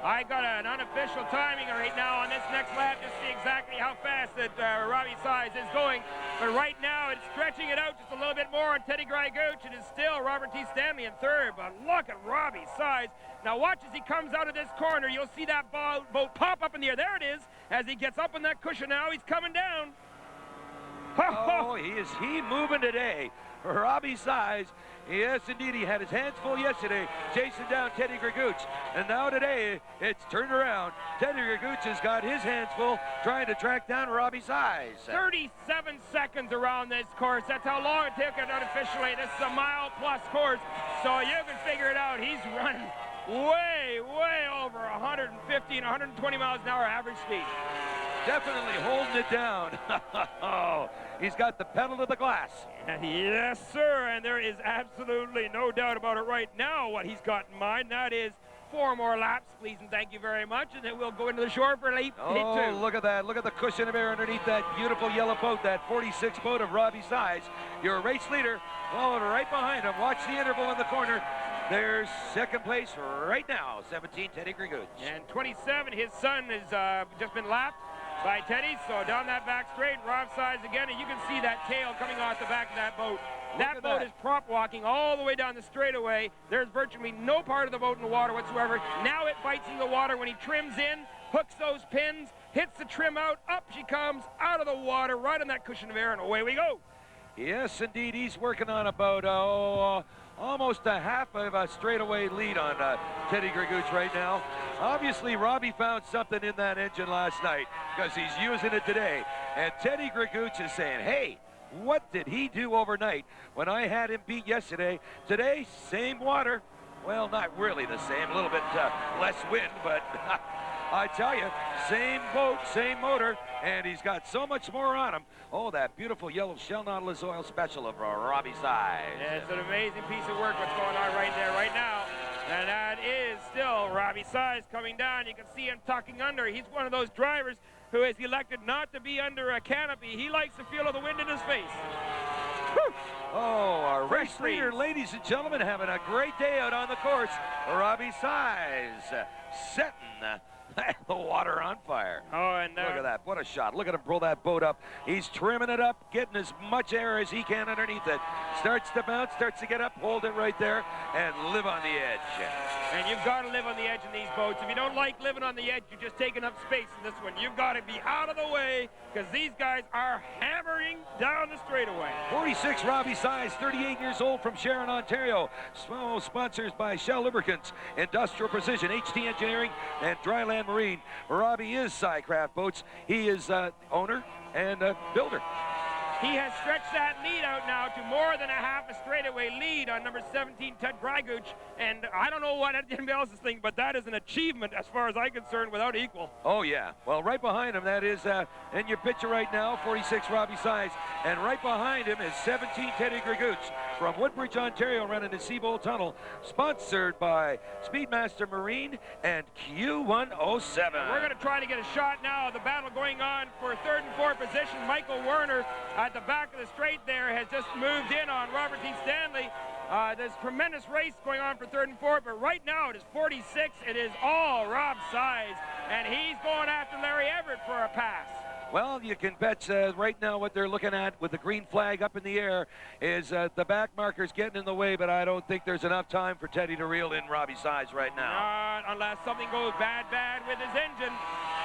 I got an unofficial timing right now on this next lap to see exactly how fast that Robbie Size is going. But right now it's stretching it out just a little bit more on Teddy Greguch. It is still Robert T. Stanley in third. But look at Robbie Size. Now watch as he comes out of this corner. You'll see that boat pop up in the air. There it is. As he gets up on that cushion now, he's coming down. Oh, is he moving today? Robbie Size. Yes, indeed, he had his hands full yesterday, chasing down Teddy Greguch. And now today, it's turned around. Teddy Greguch has got his hands full, trying to track down Robbie Size. 37 seconds around this course. That's how long it took it unofficially. This is a mile-plus course, so you can figure it out. He's running way over 115, 120 miles an hour average speed. Definitely holding it down. Oh, he's got the pedal to the glass. Yes, sir, and there is absolutely no doubt about it right now what he's got in mind. That is 4 more laps, please and thank you very much, and then we'll go into the shore for late hit 2. Oh, look at that. Look at the cushion of air underneath that beautiful yellow boat, that 46 boat of Robbie Size. Your race leader followed right behind him. Watch the interval in the corner. There's second place right now, 17, Teddy Greguch. And 27, his son has just been lapped by Teddy, so down that back straight, Rob Size again, and you can see that tail coming off the back of that boat. That boat is prop walking all the way down the straightaway. There's virtually no part of the boat in the water whatsoever. Now it bites in the water when he trims in, hooks those pins, hits the trim out, up she comes, out of the water, right on that cushion of air, and away we go. Yes, indeed, he's working on about almost a half of a straightaway lead on Teddy Greguch right now. Obviously, Robbie found something in that engine last night because he's using it today. And Teddy Greguch is saying, hey, what did he do overnight when I had him beat yesterday? Today, same water. Well, not really the same, a little bit less wind, but I tell you, same boat, same motor, and he's got so much more on him. Oh, that beautiful yellow Shell Nautilus Oil Special of Robbie Size. Yeah, it's an amazing piece of work what's going on right there, right now. And that is still Robbie Size coming down. You can see him tucking under. He's one of those drivers who has elected not to be under a canopy. He likes the feel of the wind in his face. Whew. Oh, our race leader, ladies and gentlemen, having a great day out on the course. Robbie Size setting the water on fire. Oh, and look at that. What a shot. Look at him pull that boat up. He's trimming it up, getting as much air as he can underneath it. Starts to bounce, starts to get up, hold it right there, and live on the edge. And you've got to live on the edge in these boats. If you don't like living on the edge, you're just taking up space in this one. You've got to be out of the way because these guys are hammering down the straightaway. 46, Robbie Size, 38 years old, from Sharon, Ontario. Sponsors by Shell Lubricants, Industrial Precision, HT Engineering, and Dryland Marine. Robbie is Cycraft Boats. He is owner and builder. He has stretched that lead out now to more than a half a straightaway lead on number 17, Ted Graguch. And I don't know what anybody else is thinking, but that is an achievement as far as I'm concerned without equal. Oh, yeah. Well, right behind him, that is in your picture right now, 46 Robbie Size. And right behind him is 17 Teddy Graguch from Woodbridge, Ontario, running the Seabold Tunnel, sponsored by Speedmaster Marine and Q107. We're going to try to get a shot now of the battle going on for third and fourth position. Michael Werner at the back of the straight there has just moved in on Robert T. Stanley. There's tremendous race going on for third and fourth, but right now it is 46. It is all Rob Size, and he's going after Larry Everett for a pass. Well, you can bet right now what they're looking at with the green flag up in the air is the back markers getting in the way, but I don't think there's enough time for Teddy to reel in Robbie Size right now. Not unless something goes bad with his engine.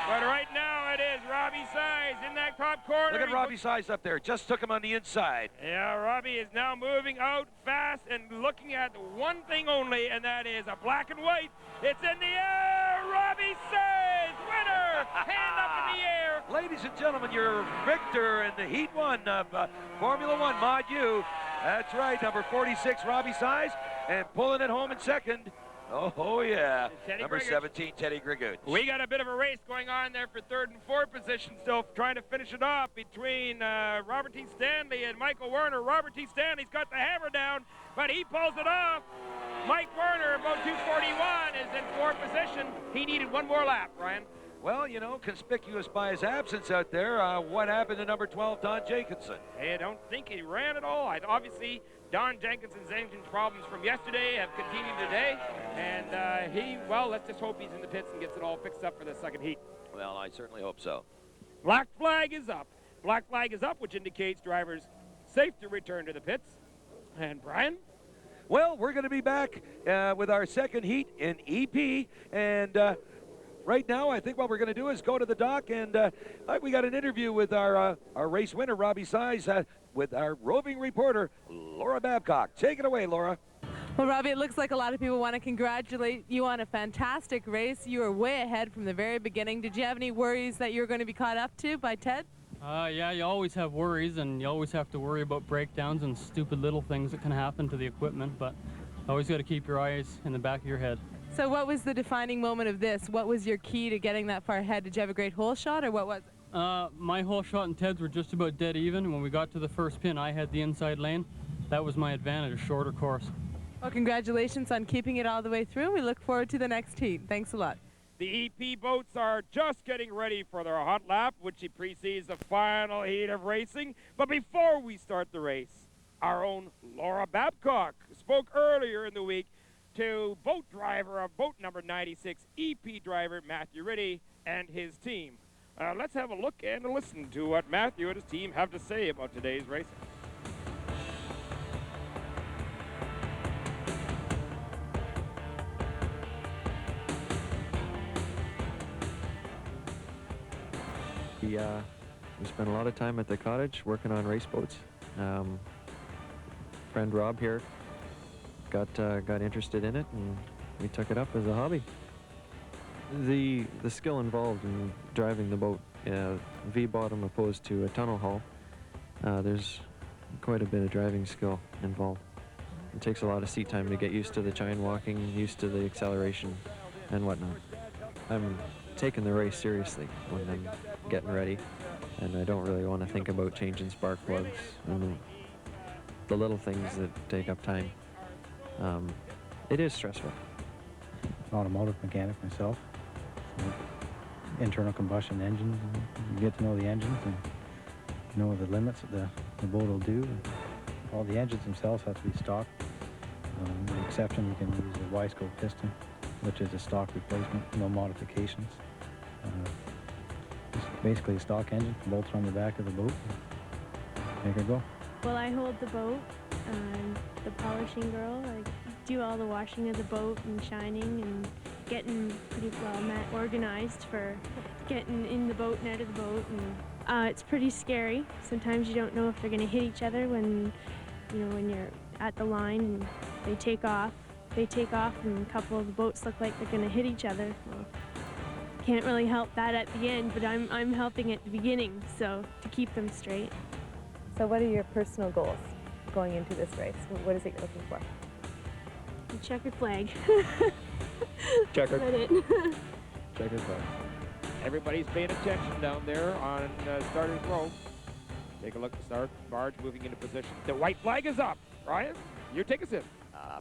But right now it is Robbie Size in that top corner. Look at Robbie Size up there. Just took him on the inside. Yeah, Robbie is now moving out fast and looking at one thing only, and that is a black and white. It's in the air. Robbie Size, winner. Hand up in the air. Ladies and gentlemen, your victor in the Heat 1 of Formula 1 Mod U. That's right, number 46, Robbie Size, and pulling it home in second. Oh, yeah. Number 17, Teddy Graguch. We got a bit of a race going on there for third and fourth position, still trying to finish it off between Robert T. Stanley and Michael Werner. Robert T. Stanley's got the hammer down, but he pulls it off. Mike Werner, about 241, is in fourth position. He needed one more lap, Brian. Well, you know, conspicuous by his absence out there, what happened to number 12, Don Jenkinson? I don't think he ran at all. Obviously, Don Jenkinson's engine problems from yesterday have continued today, and let's just hope he's in the pits and gets it all fixed up for the second heat. Well, I certainly hope so. Black flag is up. Black flag is up, which indicates drivers safe to return to the pits. And Brian? Well, we're going to be back with our second heat in EP, and right now, I think what we're going to do is go to the dock, and we got an interview with our race winner, Robbie Size, with our roving reporter, Laura Babcock. Take it away, Laura. Well, Robbie, it looks like a lot of people want to congratulate you on a fantastic race. You were way ahead from the very beginning. Did you have any worries that you were going to be caught up to by Ted? Yeah, you always have worries, and you always have to worry about breakdowns and stupid little things that can happen to the equipment, but always got to keep your eyes in the back of your head. So what was the defining moment of this? What was your key to getting that far ahead? Did you have a great hole shot, or what was it? My hole shot and Ted's were just about dead even. When we got to the first pin, I had the inside lane. That was my advantage, a shorter course. Well, congratulations on keeping it all the way through. We look forward to the next heat. Thanks a lot. The EP boats are just getting ready for their hot lap, which precedes the final heat of racing. But before we start the race, our own Laura Babcock spoke earlier in the week to boat driver of boat number 96, EP driver Matthew Riddy and his team. Let's have a look and listen to what Matthew and his team have to say about today's racing. We spent a lot of time at the cottage working on race boats. Friend Rob here got interested in it, and we took it up as a hobby. The skill involved in driving the boat, V-bottom opposed to a tunnel hull, there's quite a bit of driving skill involved. It takes a lot of seat time to get used to the chine walking, used to the acceleration and whatnot. I'm taking the race seriously when I'm getting ready, and I don't really want to think about changing spark plugs and the little things that take up time. It is stressful. Automotive mechanic myself. So internal combustion engines, you get to know the engines and know the limits that the boat will do. All the engines themselves have to be stock. With the exception, you can use a Y-scope piston, which is a stock replacement, no modifications. It's basically a stock engine, bolts on the back of the boat, make her go. Well, I hold the boat. I'm the polishing girl. I do all the washing of the boat and shining and getting pretty well organized for getting in the boat and out of the boat. And it's pretty scary. Sometimes you don't know if they're going to hit each other when you're at the line and they take off. They take off and a couple of the boats look like they're going to hit each other. Well, can't really help that at the end, but I'm helping at the beginning, so to keep them straight. So what are your personal goals going into this race? What is it you're looking for? The checkered flag. Checkered. That's it. Checkered flag. Everybody's paying attention down there on starter's row. Take a look at the start. Barge moving into position. The white flag is up. Ryan, you take us in.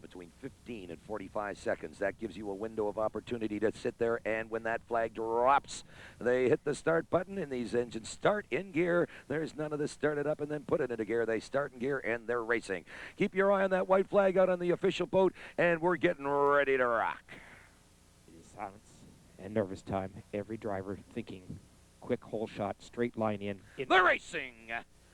Between 15 and 45 seconds. That gives you a window of opportunity to sit there, and when that flag drops, they hit the start button, and these engines start in gear. There's none of this start it up and then put it into gear. They start in gear, and they're racing. Keep your eye on that white flag out on the official boat, and we're getting ready to rock. It is silence and nervous time. Every driver thinking, quick hole shot, straight line in. They're racing.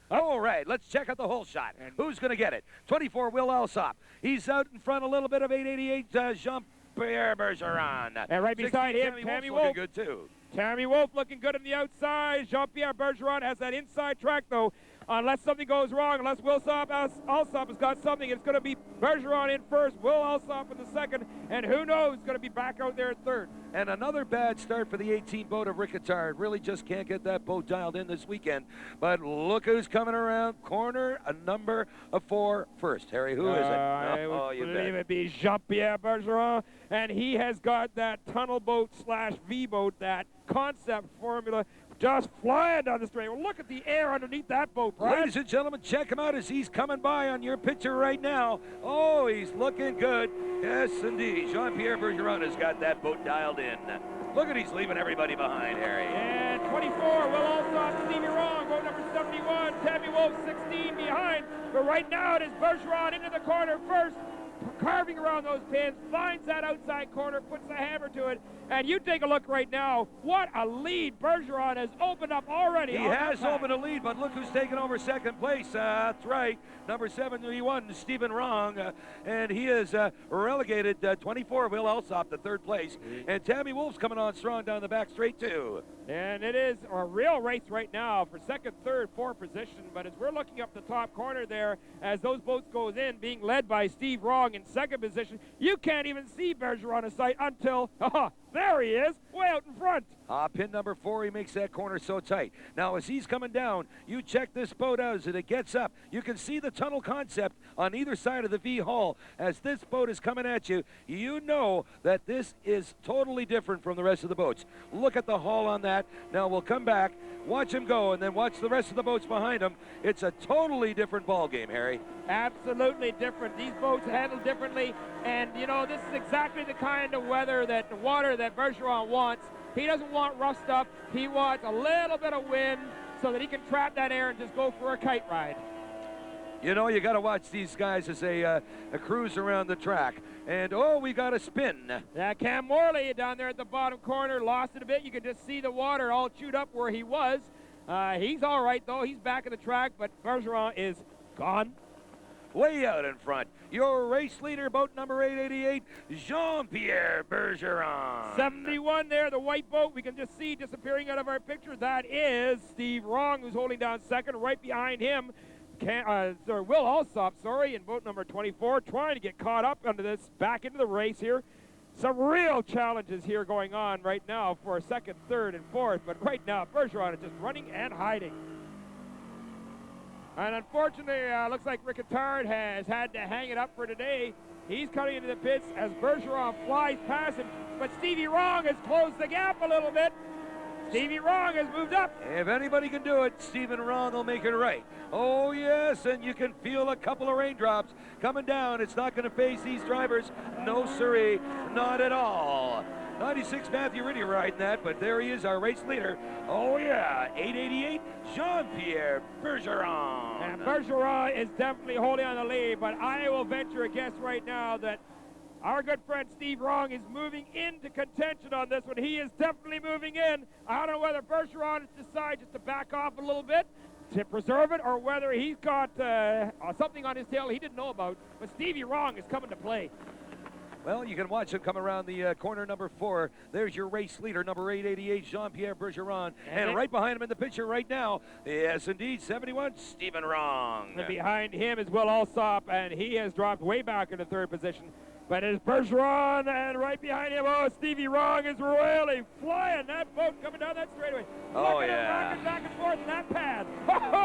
All right, let's check out the hole shot. And who's going to get it? 24, Will Alsop. He's out in front a little bit of 888, Jean-Pierre Bergeron. And right beside him, Tammy Wolf. Looking good, too. Tammy Wolf looking good on the outside. Jean-Pierre Bergeron has that inside track, though. Unless something goes wrong, unless Will Alsop has got something, it's going to be Bergeron in first, Will Alsop in the second, and who knows, going to be back out there in third. And another bad start for the 18 boat of Ricketard. Really just can't get that boat dialed in this weekend. But look who's coming around corner, a number 4 first. Harry, who is it? I would believe it be Jean-Pierre Bergeron, and he has got that tunnel boat / V-boat, that concept formula, just flying down the straight. Well, look at the air underneath that boat, Brad. Ladies and gentlemen, check him out as he's coming by on your picture right now. Oh, he's looking good. Yes, indeed. Jean-Pierre Bergeron has got that boat dialed in. Look at he's leaving everybody behind, Harry. And 24, Will Alsop, Stevie Wrong, boat number 71, Tammy Wolf 16 behind. But right now it is Bergeron into the corner first, carving around those pins, finds that outside corner, puts the hammer to it, and you take a look right now. What a lead Bergeron has opened up already. He has opened a lead, but look who's taken over second place. That's right, number 71, Stephen Wrong, and he is relegated 24, Will Alsop, to third place, and Tammy Wolf's coming on strong down the back straight too. And it is a real race right now for second, third, fourth position. But as we're looking up the top corner there, as those boats goes in, being led by Steve Wrong in second position, you can't even see Bergeron in sight until, there he is, way out in front. Pin number 4, he makes that corner so tight. Now, as he's coming down, you check this boat out as it gets up. You can see the tunnel concept on either side of the V hull. As this boat is coming at you, you know that this is totally different from the rest of the boats. Look at the hull on that. Now, we'll come back, watch him go, and then watch the rest of the boats behind him. It's a totally different ball game, Harry. Absolutely different. These boats handle differently, and, you know, this is exactly the kind of water that Bergeron wants. He doesn't want rough stuff. He wants a little bit of wind so that he can trap that air and just go for a kite ride. You know, you got to watch these guys as they cruise around the track. And, oh, we got a spin. Yeah, Cam Morley down there at the bottom corner lost it a bit. You can just see the water all chewed up where he was. He's all right, though. He's back in the track, but Bergeron is gone. Way out in front, your race leader, boat number 888, Jean-Pierre Bergeron. 71 there, the white boat. We can just see disappearing out of our picture. That is Steve Wrong, who's holding down second. Right behind him, Will Alsop, in boat number 24, trying to get caught up under this, back into the race here. Some real challenges here going on right now for second, third, and fourth. But right now, Bergeron is just running and hiding. And unfortunately, looks like Ricketard has had to hang it up for today. He's coming into the pits as Bergeron flies past him. But Stevie Wrong has closed the gap a little bit. Stevie Wrong has moved up. If anybody can do it, Stephen Wrong will make it right. Oh, yes, and you can feel a couple of raindrops coming down. It's not going to face these drivers. No, siree, not at all. 96 Matthew Riddy riding that, but there he is, our race leader. Oh, yeah, 888, Jean-Pierre Bergeron. And Bergeron is definitely holding on the lead, but I will venture a guess right now that our good friend Steve Wrong is moving into contention on this one. He is definitely moving in. I don't know whether Bergeron decides just to back off a little bit to preserve it, or whether he's got something on his tail he didn't know about. But Stevie Wrong is coming to play. Well, you can watch him come around the corner number 4. There's your race leader, number 888, Jean-Pierre Bergeron. And right behind him in the picture right now, yes, indeed, 71, Stephen Wrong. And behind him is Will Alsop, and he has dropped way back into third position. But it's Bergeron, and right behind him, oh, Stevie Wrong is really flying. That boat coming down that straightaway. Oh, Look at him yeah. rocking back and forth in that pad.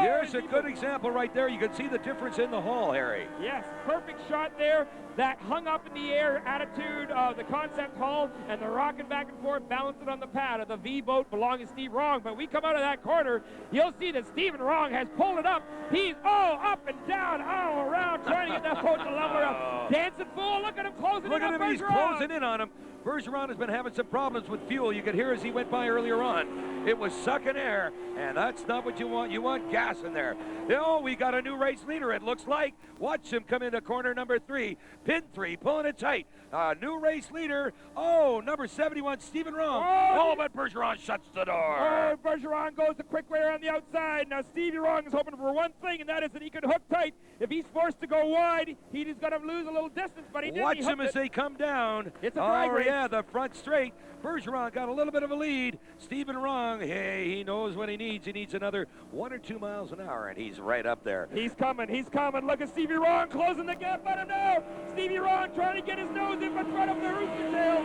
Here's a good example right there. You can see the difference in the hull, Harry. Yes, perfect shot there. That hung up in the air attitude of the concept hull and the rocking back and forth, balancing on the pad of the V boat belonging to Steve Wrong. But we come out of that corner, you'll see that Stephen Wrong has pulled it up. He's up and down, all around, trying to get that boat to level up. Dancing fool, look at him closing Look in at on him, he's Bergeron. closing in on him. Bergeron has been having some problems with fuel. You could hear as he went by earlier on. It was sucking air, and that's not what you want. You want gas in there. Oh, we got a new race leader, it looks like. Watch him come into corner number 3. Pin 3, pulling it tight. New race leader. Oh, number 71, Stephen Wrong. Oh, but Bergeron shuts the door. Oh, Bergeron goes the quick way around the outside. Now, Stevie Wrong is hoping for one thing, and that is that he can hook tight. If he's forced to go wide, he is going to lose a little distance, but he didn't. Watch him as they come down. It's a drag race. Yeah, the front straight. Bergeron got a little bit of a lead. Stephen Wrong, hey, he knows what he needs. He needs another 1 or 2 miles an hour, and he's right up there. He's coming, he's coming. Look at Stevie Wrong closing the gap on him now. Stevie Wrong trying to get his nose in front of the rooster tail.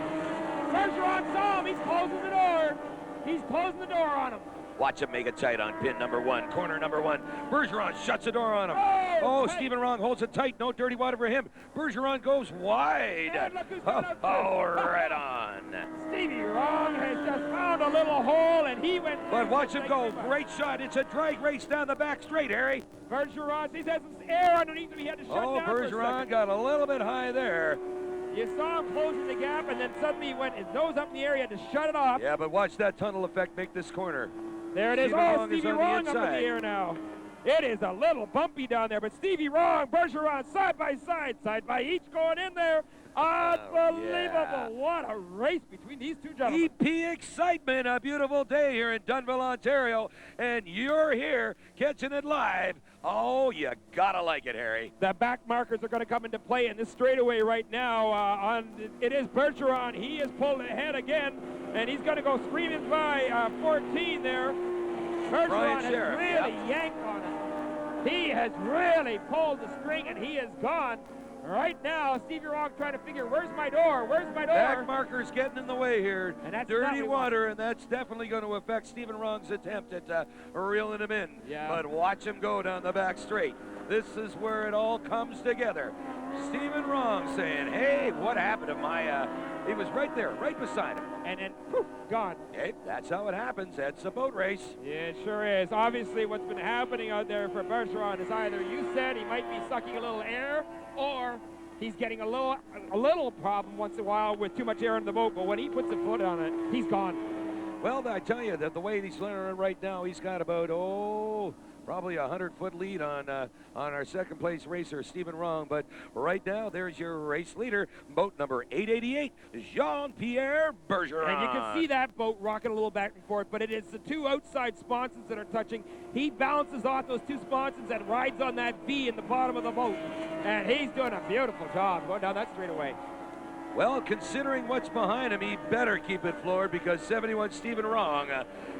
Bergeron saw him, he's closing the door. He's closing the door on him. Watch him make it tight on pin number 1, corner number 1. Bergeron shuts the door on him. Stephen Wrong holds it tight. No dirty water for him. Bergeron goes wide. And look who's got right on. Stevie Wrong has just found a little hole, and he went. But watch him go. Great shot. It's a drag race down the back straight, Harry. Bergeron, he's had some air underneath him. He had to shut down for a Bergeron second. got a little bit high there. You saw him closing the gap, and then suddenly he went his nose up in the air. He had to shut it off. Yeah, but watch that tunnel effect make this corner. There it is. Stevie Wrong up in the inside. air now. It is a little bumpy down there, but Stevie Wrong, Bergeron, side by each going in there. Unbelievable. yeah. What a race between these two gentlemen. EP excitement. A beautiful day here in Dunnville, Ontario, and you're here catching it live. Oh, you gotta like it, Harry. The back markers are going to come into play in this straightaway right now. It is Bergeron. He is pulled ahead again, and he's going to go screaming by 14 there. Bergeron has really yanked on it. He has really pulled the string, and he is gone. Right now, Stevie Wrong trying to figure, where's my door? Where's my door? Back marker's getting in the way here. And that's dirty water, and that's definitely going to affect Stephen Wrong's attempt at reeling him in. Yeah. But watch him go down the back straight. This is where it all comes together. Stephen Wrong saying, hey, what happened to my... he was right there, right beside him. And then, poof, gone. Hey, that's how it happens. That's a boat race. Yeah, it sure is. Obviously, what's been happening out there for Bergeron is either you said he might be sucking a little air, or he's getting a little problem once in a while with too much air in the boat, but when he puts a foot on it, he's gone. Well, I tell you that the way he's learning right now, he's got about, probably a 100-foot lead on our second place racer, Stephen Wrong. But right now, there's your race leader, boat number 888, Jean-Pierre Bergeron. And you can see that boat rocking a little back and forth, but it is the two outside sponsons that are touching. He balances off those two sponsons and rides on that V in the bottom of the boat. And he's doing a beautiful job going down that straightaway. Well, considering what's behind him, he better keep it floored because 71 Stephen Wrong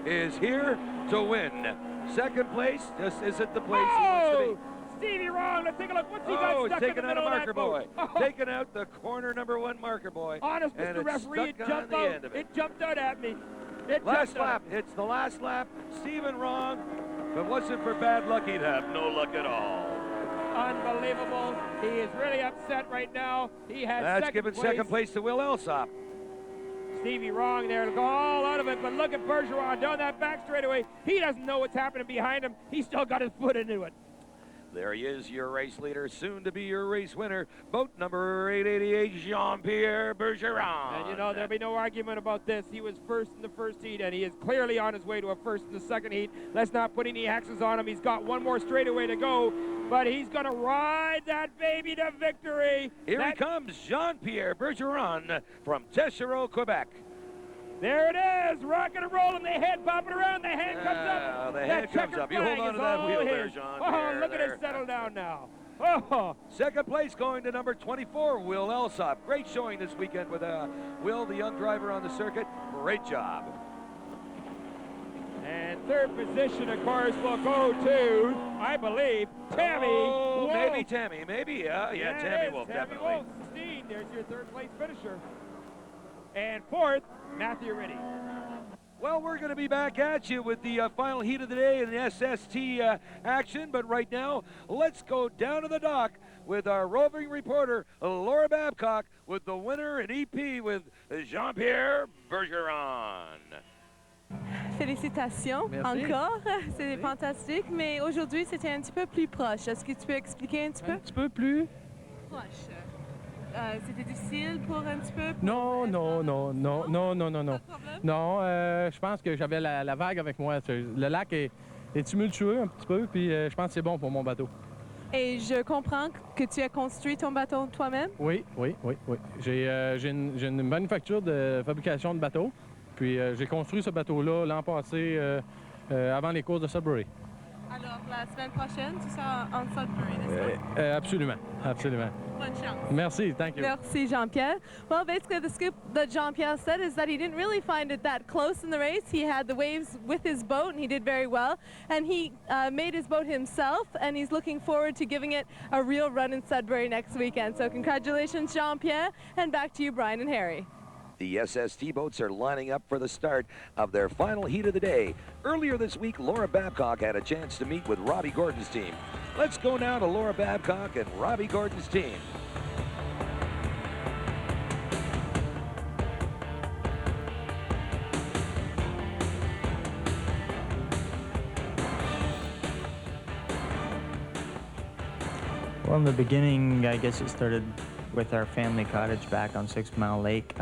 is here to win. Second place just isn't the place he wants to be. Stevie Wrong, let's take a look. What's he got stuck taking in the out a middle marker of that boat? boy. Taking out the corner number 1 marker boy. Honest, and Mr. it's Referee, it stuck jumped on the out. end of it. It jumped out at me. Last lap. It's the last lap. Stephen Wrong. If it wasn't for bad luck, he'd have no luck at all. Unbelievable. He is really upset right now. He has That's given second place to Will Elsop. Stevie Wrong there to go all out of it, but look at Bergeron down that back straightaway. He doesn't know what's happening behind him. He's still got his foot into it. There he is, your race leader, soon to be your race winner. Boat number 888, Jean-Pierre Bergeron. And you know, there'll be no argument about this. He was first in the first heat, and he is clearly on his way to a first in the second heat. Let's not put any X's on him. He's got one more straightaway to go, but he's going to ride that baby to victory. Here he comes, Jean-Pierre Bergeron from Tessereau, Quebec. There it is, rocking and rolling, the head bopping around, the hand comes up. The head comes up. You hold on to that wheel there, Jean. Oh, look at it settle down now. Oh. Second place going to number 24, Will Elsop. Great showing this weekend with Will, the young driver on the circuit. Great job. And third position, of course, will go to, I believe, Tammy. Oh, maybe Tammy. Maybe, yeah, Tammy Wolf, definitely. Wolf, there's your third-place finisher. And fourth, Matthew Riddy. Well, we're going to be back at you with the final heat of the day in the SST action, but right now, let's go down to the dock with our roving reporter, Laura Babcock, with the winner in EP with Jean-Pierre Bergeron. Félicitations encore, c'est fantastique, mais aujourd'hui c'était un petit peu plus proche. Est-ce que tu peux expliquer un petit peu? Un petit peu plus? Proche. C'était difficile pour un petit peu? Non. Non, je pense que j'avais la vague avec moi. Le lac est tumultueux un petit peu, puis je pense que c'est bon pour mon bateau. Et je comprends que tu as construit ton bateau toi-même? Oui. J'ai une manufacture de fabrication de bateaux, puis j'ai construit ce bateau-là l'an passé avant les courses de Sudbury. Alors, la semaine prochaine, tu seras en Sudbury, n'est-ce pas? Absolument. Bonne chance. Merci, thank you. Merci, Jean-Pierre. Well, basically, the scoop that Jean-Pierre said is that he didn't really find it that close in the race. He had the waves with his boat, and he did very well. And he made his boat himself, and he's looking forward to giving it a real run in Sudbury next weekend. So congratulations, Jean-Pierre, and back to you, Brian and Harry. The SST boats are lining up for the start of their final heat of the day. Earlier this week, Laura Babcock had a chance to meet with Robbie Gordon's team. Let's go now to Laura Babcock and Robbie Gordon's team. Well, in the beginning, I guess it started with our family cottage back on 6 Mile Lake.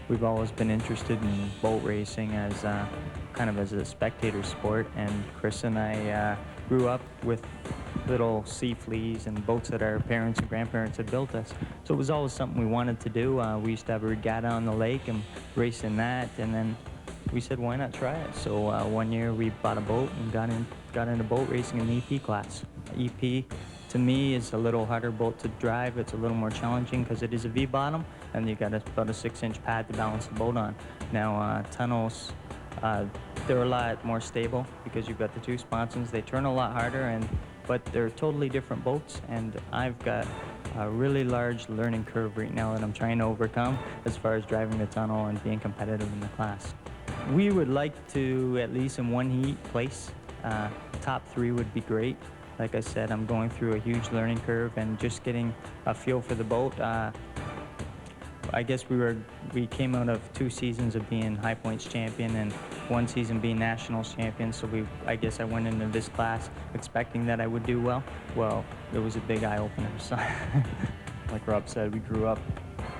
We've always been interested in boat racing as kind of as a spectator sport, and Chris and I grew up with little sea fleas and boats that our parents and grandparents had built us. So it was always something we wanted to do. We used to have a regatta on the lake and race in that, and then we said, why not try it? So one year we bought a boat and got into boat racing in the EP class. EP to me is a little harder boat to drive. It's a little more challenging because it is a V-bottom, and you got about a 6-inch pad to balance the boat on. Now tunnels, they're a lot more stable because you've got the two sponsons. They turn a lot harder, but they're totally different boats, and I've got a really large learning curve right now that I'm trying to overcome as far as driving the tunnel and being competitive in the class. We would like to, at least in one heat, place. Top 3 would be great. Like I said, I'm going through a huge learning curve and just getting a feel for the boat. I guess we came out of 2 seasons of being High Points champion and 1 season being Nationals champion, so I guess I went into this class expecting that I would do well. Well, it was a big eye-opener, so. Like Rob said, we grew up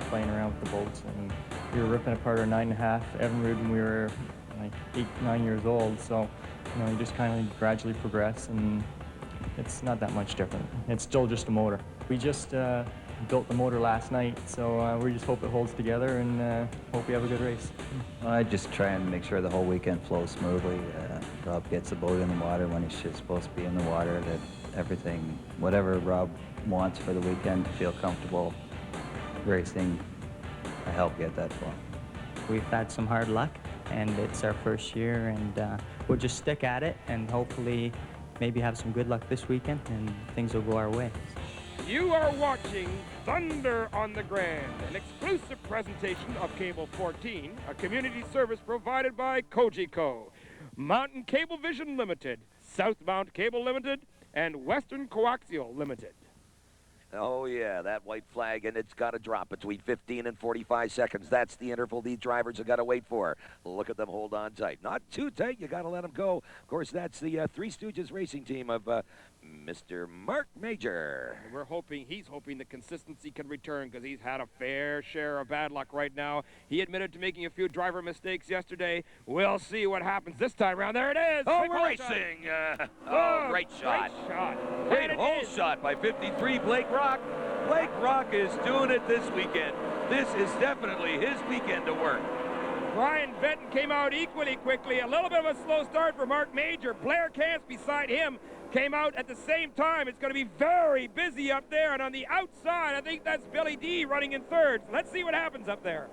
playing around with the boats, and we were ripping apart our 9.5 Evinrude when we were like 8, 9 years old, so you just kind of gradually progress, and it's not that much different. It's still just a motor. We just built the motor last night, so we just hope it holds together and hope we have a good race. I just try and make sure the whole weekend flows smoothly. Rob gets the boat in the water when he's supposed to be in the water, that everything, whatever Rob wants for the weekend to feel comfortable racing, I help get that for him. We've had some hard luck, and it's our first year, and we'll just stick at it and hopefully maybe have some good luck this weekend and things will go our way. You are watching Thunder on the Grand, an exclusive presentation of Cable 14, a community service provided by Kojiko, Mountain Cablevision Limited, Southmount Cable Limited, and Western Coaxial Limited. Oh, yeah, that white flag, and it's got to drop between 15 and 45 seconds. That's the interval these drivers have got to wait for. Look at them hold on tight. Not too tight. You got to let them go. Of course, that's the Three Stooges racing team of Mr. Mark Major. He's hoping the consistency can return because he's had a fair share of bad luck right now. He admitted to making a few driver mistakes yesterday. We'll see what happens this time around. There it is. Oh, we're racing. Great shot. Great shot. Great hole shot by 53 Blake Rock. Blake Rock is doing it this weekend. This is definitely his weekend to work. Brian Benton came out equally quickly. A little bit of a slow start for Mark Major. Blair Camps beside him came out at the same time. It's going to be very busy up there. And on the outside, I think that's Billy D running in third. Let's see what happens up there.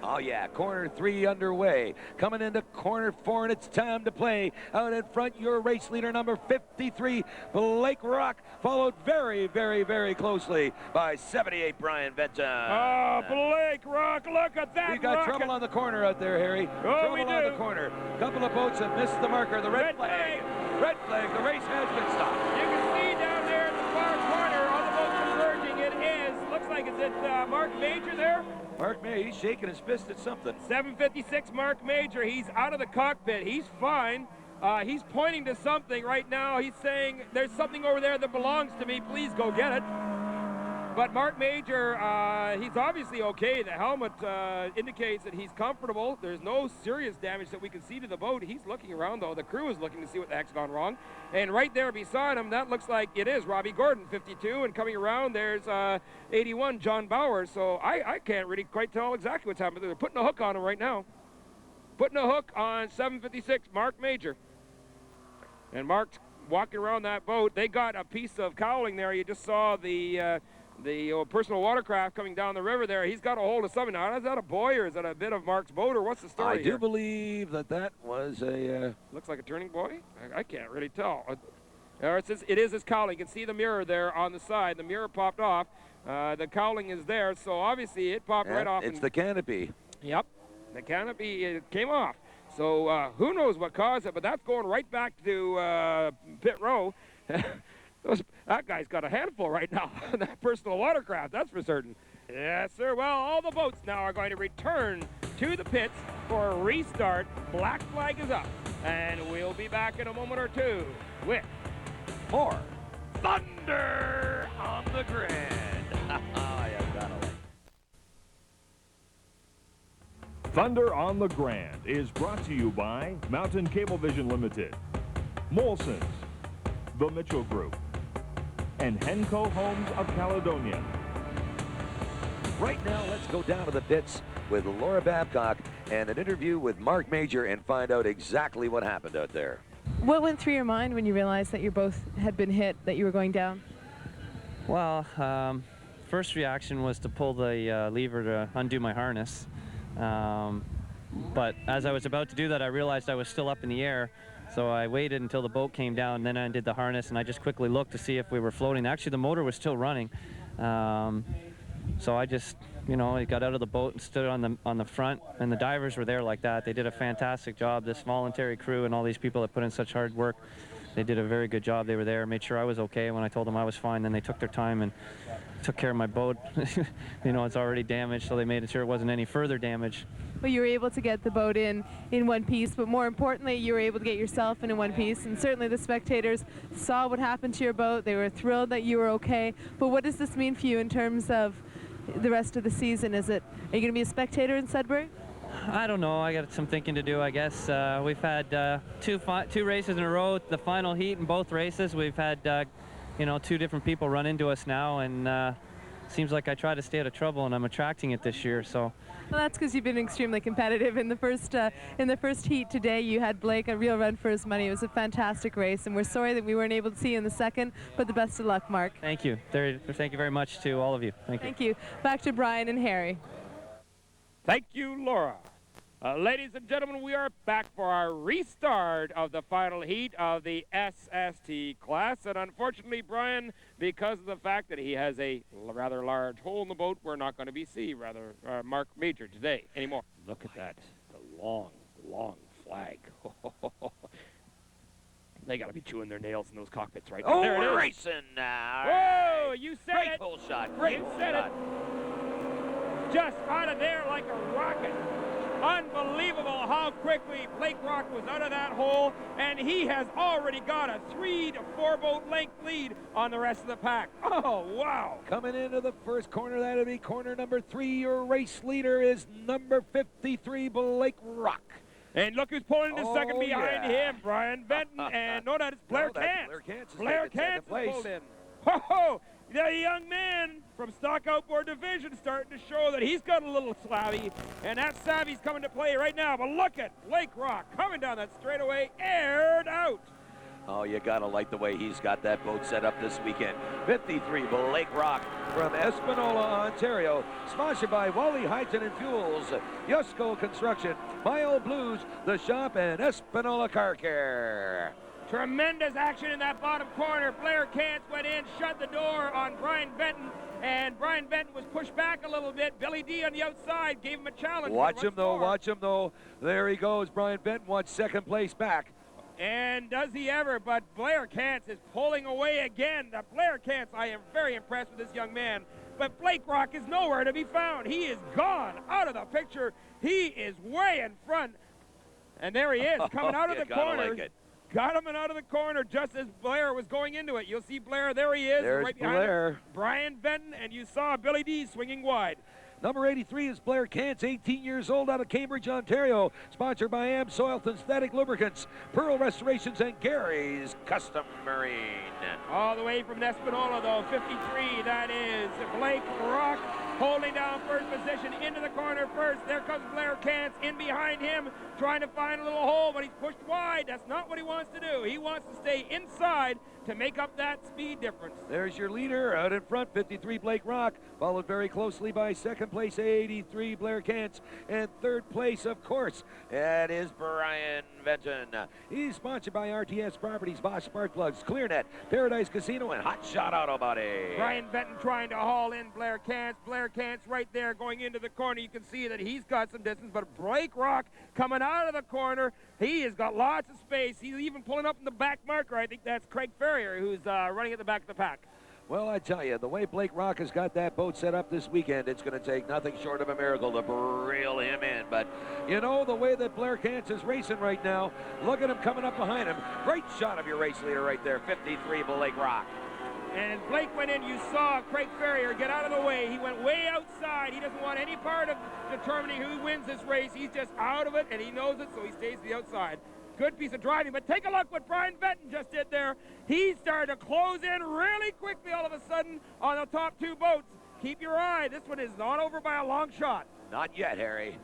Oh, yeah, corner 3 underway. Coming into corner 4, and it's time to play. Out in front, your race leader, number 53, Blake Rock, followed very, very, very closely by 78, Brian Benton. Oh, Blake Rock, look at that. We got rocket. trouble on the corner out there, Harry. Oh, we trouble on do. the corner. Couple of boats have missed the marker. The red flag. Red flag. The race has been stopped. You can see down there in the far corner, all the boats converging. It is. Looks like it's at Mark Major there. Mark Major, he's shaking his fist at something. 756 Mark Major. He's out of the cockpit. He's fine. He's pointing to something right now. He's saying, there's something over there that belongs to me. Please go get it. But Mark Major, he's obviously okay. The helmet indicates that he's comfortable. There's no serious damage that we can see to the boat. He's looking around, though. The crew is looking to see what the heck's gone wrong. And right there beside him, that looks like it is Robbie Gordon, 52. And coming around, there's 81, John Bauer. So I can't really quite tell exactly what's happening. They're putting a hook on him right now. Putting a hook on 756, Mark Major. And Mark's walking around that boat. They got a piece of cowling there. You just saw the personal watercraft coming down the river there. He's got a hold of something. Now, is that a buoy or is that a bit of Mark's boat or what's the story I here? do believe that was a... Looks like a turning buoy? I can't really tell. It is his cowling. You can see the mirror there on the side. The mirror popped off. The cowling is there, so obviously it popped right off. It's the canopy. Yep. The canopy it came off. So who knows what caused it, but that's going right back to pit row. That guy's got a handful right now. That personal watercraft, that's for certain. Yes, sir. Well, all the boats now are going to return to the pits for a restart. Black flag is up. And we'll be back in a moment or two with more Thunder on the Grand. Thunder on the Grand is brought to you by Mountain Cablevision Limited, Molson's, the Mitchell Group, and Henco Homes of Caledonia. Right now, let's go down to the pits with Laura Babcock and an interview with Mark Major and find out exactly what happened out there. What went through your mind when you realized that you both had been hit, that you were going down? Well, first reaction was to pull the lever to undo my harness. But as I was about to do that, I realized I was still up in the air. So I waited until the boat came down, and then I undid the harness, and I just quickly looked to see if we were floating. Actually, the motor was still running. So I just, I got out of the boat and stood on the front, and the divers were there like that. They did a fantastic job. This voluntary crew and all these people that put in such hard work, they did a very good job. They were there, made sure I was okay. When I told them I was fine, then they took their time and took care of my boat. It's already damaged, so they made sure it wasn't any further damage. Well, you were able to get the boat in one piece, but more importantly, you were able to get yourself in one piece, and certainly the spectators saw what happened to your boat. They were thrilled that you were okay. But what does this mean for you in terms of the rest of the season? Are you going to be a spectator in Sudbury? I don't know. I got some thinking to do, I guess. We've had two races in a row, the final heat in both races. We've had, two different people run into us now, and seems like I try to stay out of trouble, and I'm attracting it this year. So. Well, that's because you've been extremely competitive. In the first heat today, you had Blake a real run for his money. It was a fantastic race, and we're sorry that we weren't able to see you in the second, but the best of luck, Mark. Thank you. Thank you very much to all of you. Thank you. Back to Brian and Harry. Thank you, Laura. Ladies and gentlemen, we are back for our restart of the final heat of the SST class. And unfortunately, Brian, because of the fact that he has a rather large hole in the boat, we're not going to be seeing Mark Major today anymore. Look at that. The long, long flag. They got to be chewing their nails in those cockpits right now. Oh, there it we're is. racing now. Whoa, you said Great it. pull shot. Great you said it. Just out of there like a rocket. Unbelievable how quickly Blake Rock was out of that hole, and he has already got a 3 to 4 boat length lead on the rest of the pack. Oh, wow. Coming into the first corner, that'll be corner number 3. Your race leader is number 53, Blake Rock. And look who's pulling into second behind him, Brian Benton, and no doubt it's Blair Kantz. Blair Kantz is pulled in. Ho-ho! The young man from Stock Outboard Division starting to show that he's got a little savvy, and that savvy's coming to play right now. But look at Blake Rock coming down that straightaway, aired out. Oh, you gotta like the way he's got that boat set up this weekend. 53 Blake Rock from Espanola, Ontario. Sponsored by Wally Hyton and Fuels, Yusco Construction, My Old Blues, The Shop, and Espanola Car Care. Tremendous action in that bottom corner. Blair Cantz went in, shut the door on Brian Benton, and Brian Benton was pushed back a little bit. Billy D on the outside gave him a challenge. Watch him though. There he goes. Brian Benton wants second place back. And does he ever, but Blair Cantz is pulling away again. Blair Cantz, I am very impressed with this young man. But Blake Rock is nowhere to be found. He is gone out of the picture. He is way in front. And there he is, coming out of the corner. Like it. Got him out of the corner just as Blair was going into it. You'll see Blair, there he is. There's right behind Blair. him. Brian Benton, and you saw Billy D swinging wide. Number 83 is Blair Cantz, 18 years old, out of Cambridge, Ontario. Sponsored by Amsoil Synthetic Lubricants, Pearl Restorations, and Gary's Custom Marine. All the way from Espanola, though, 53, that is Blake Rock holding down first position into the corner first. There comes Blair Cantz in behind him, trying to find a little hole, but he's pushed wide. That's not what he wants to do. He wants to stay inside to make up that speed difference. There's your leader out in front, 53 Blake Rock, followed very closely by second place 83 Blair Cantz, and third place, of course, that is Brian Benton. He's sponsored by RTS Properties, Bosch Spark Plugs, ClearNet, Paradise Casino, and Hot Shot Auto Body. Brian Benton trying to haul in Blair Cantz. Blair Cantz right there going into the corner. You can see that he's got some distance, but Blake Rock coming out of the corner. He has got lots of space. He's even pulling up in the back marker. I think that's Craig Ferrier, who's running at the back of the pack. Well, I tell you, the way Blake Rock has got that boat set up this weekend, it's going to take nothing short of a miracle to reel him in. But, you know, the way that Blair Cantz is racing right now, look at him coming up behind him. Great shot of your race leader right there, 53 Blake Rock. And Blake went in, you saw Craig Ferrier get out of the way. He went way outside. He doesn't want any part of determining who wins this race. He's just out of it, and he knows it, so he stays to the outside. Good piece of driving, but take a look what Brian Benton just did there. He started to close in really quickly all of a sudden on the top two boats. Keep your eye. This one is not over by a long shot. Not yet, Harry.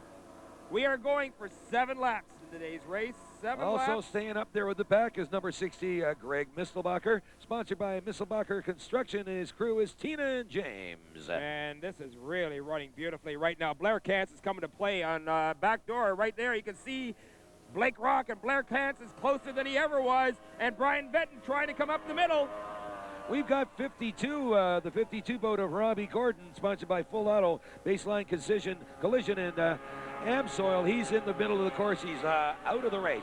We are going for 7 laps in today's race. 7 laps. Also staying up there with the pack is number 60, Greg Mistelbacher. Sponsored by Mistelbacher Construction. His crew is Tina and James. And this is really running beautifully right now. Blair Cantz is coming to play on back door right there. You can see Blake Rock and Blair Cantz is closer than he ever was, and Brian Benton trying to come up the middle. We've got 52, the 52 boat of Robbie Gordon, sponsored by Full Auto, Baseline Collision, and Amsoil. He's in the middle of the course. He's out of the race.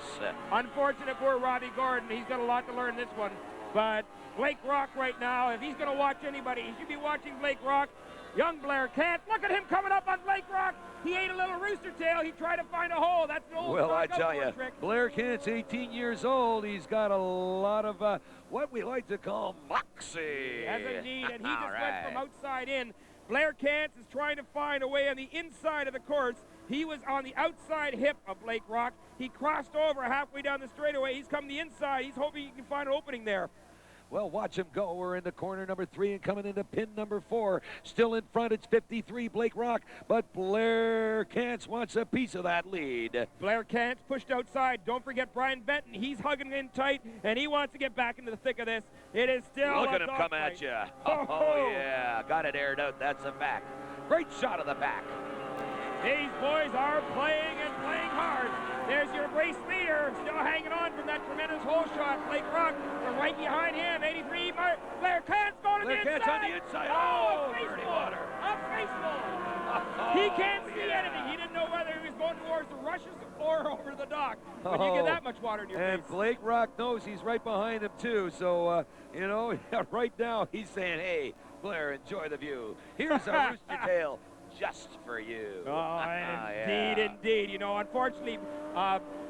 Unfortunate for Robbie Gordon. He's got a lot to learn this one. But Blake Rock right now, if he's going to watch anybody, he should be watching Blake Rock. Young Blair Cantz. Look at him coming up on Blake Rock. He ate a little rooster tail. He tried to find a hole. That's an old Well, I stock tell up you, trick. Blair Cantz, 18 years old. He's got a lot of what we like to call moxie. Yes, indeed, and he All just right. went from outside in. Blair Cantz is trying to find a way on the inside of the course. He was on the outside hip of Blake Rock. He crossed over halfway down the straightaway. He's come the inside. He's hoping he can find an opening there. Well, watch him go. We're into corner number 3 and coming into pin number 4. Still in front, it's 53 Blake Rock, but Blair Cantz wants a piece of that lead. Blair Cantz pushed outside. Don't forget Brian Benton. He's hugging in tight, and he wants to get back into the thick of this. It is still Look a at him come dogfight. at you. Oh, yeah. Got it aired out. That's a back. Great shot of the back. These boys are playing and playing hard. There's your race leader, still hanging on from that tremendous hole shot. Blake Rock from right behind him, 83. Blair Cantz going to the Blair inside. Cantz on the inside. Oh, Oh, a dirty face water. full. A face full. He can't see anything. He didn't know whether he was going towards the rushes or over the dock. When you get that much water in your And face. Blake Rock knows he's right behind him, too. So, you know, right now he's saying, hey, Blair, enjoy the view. Here's a rooster tail just for you. Oh, indeed, Yeah. indeed. You know, unfortunately,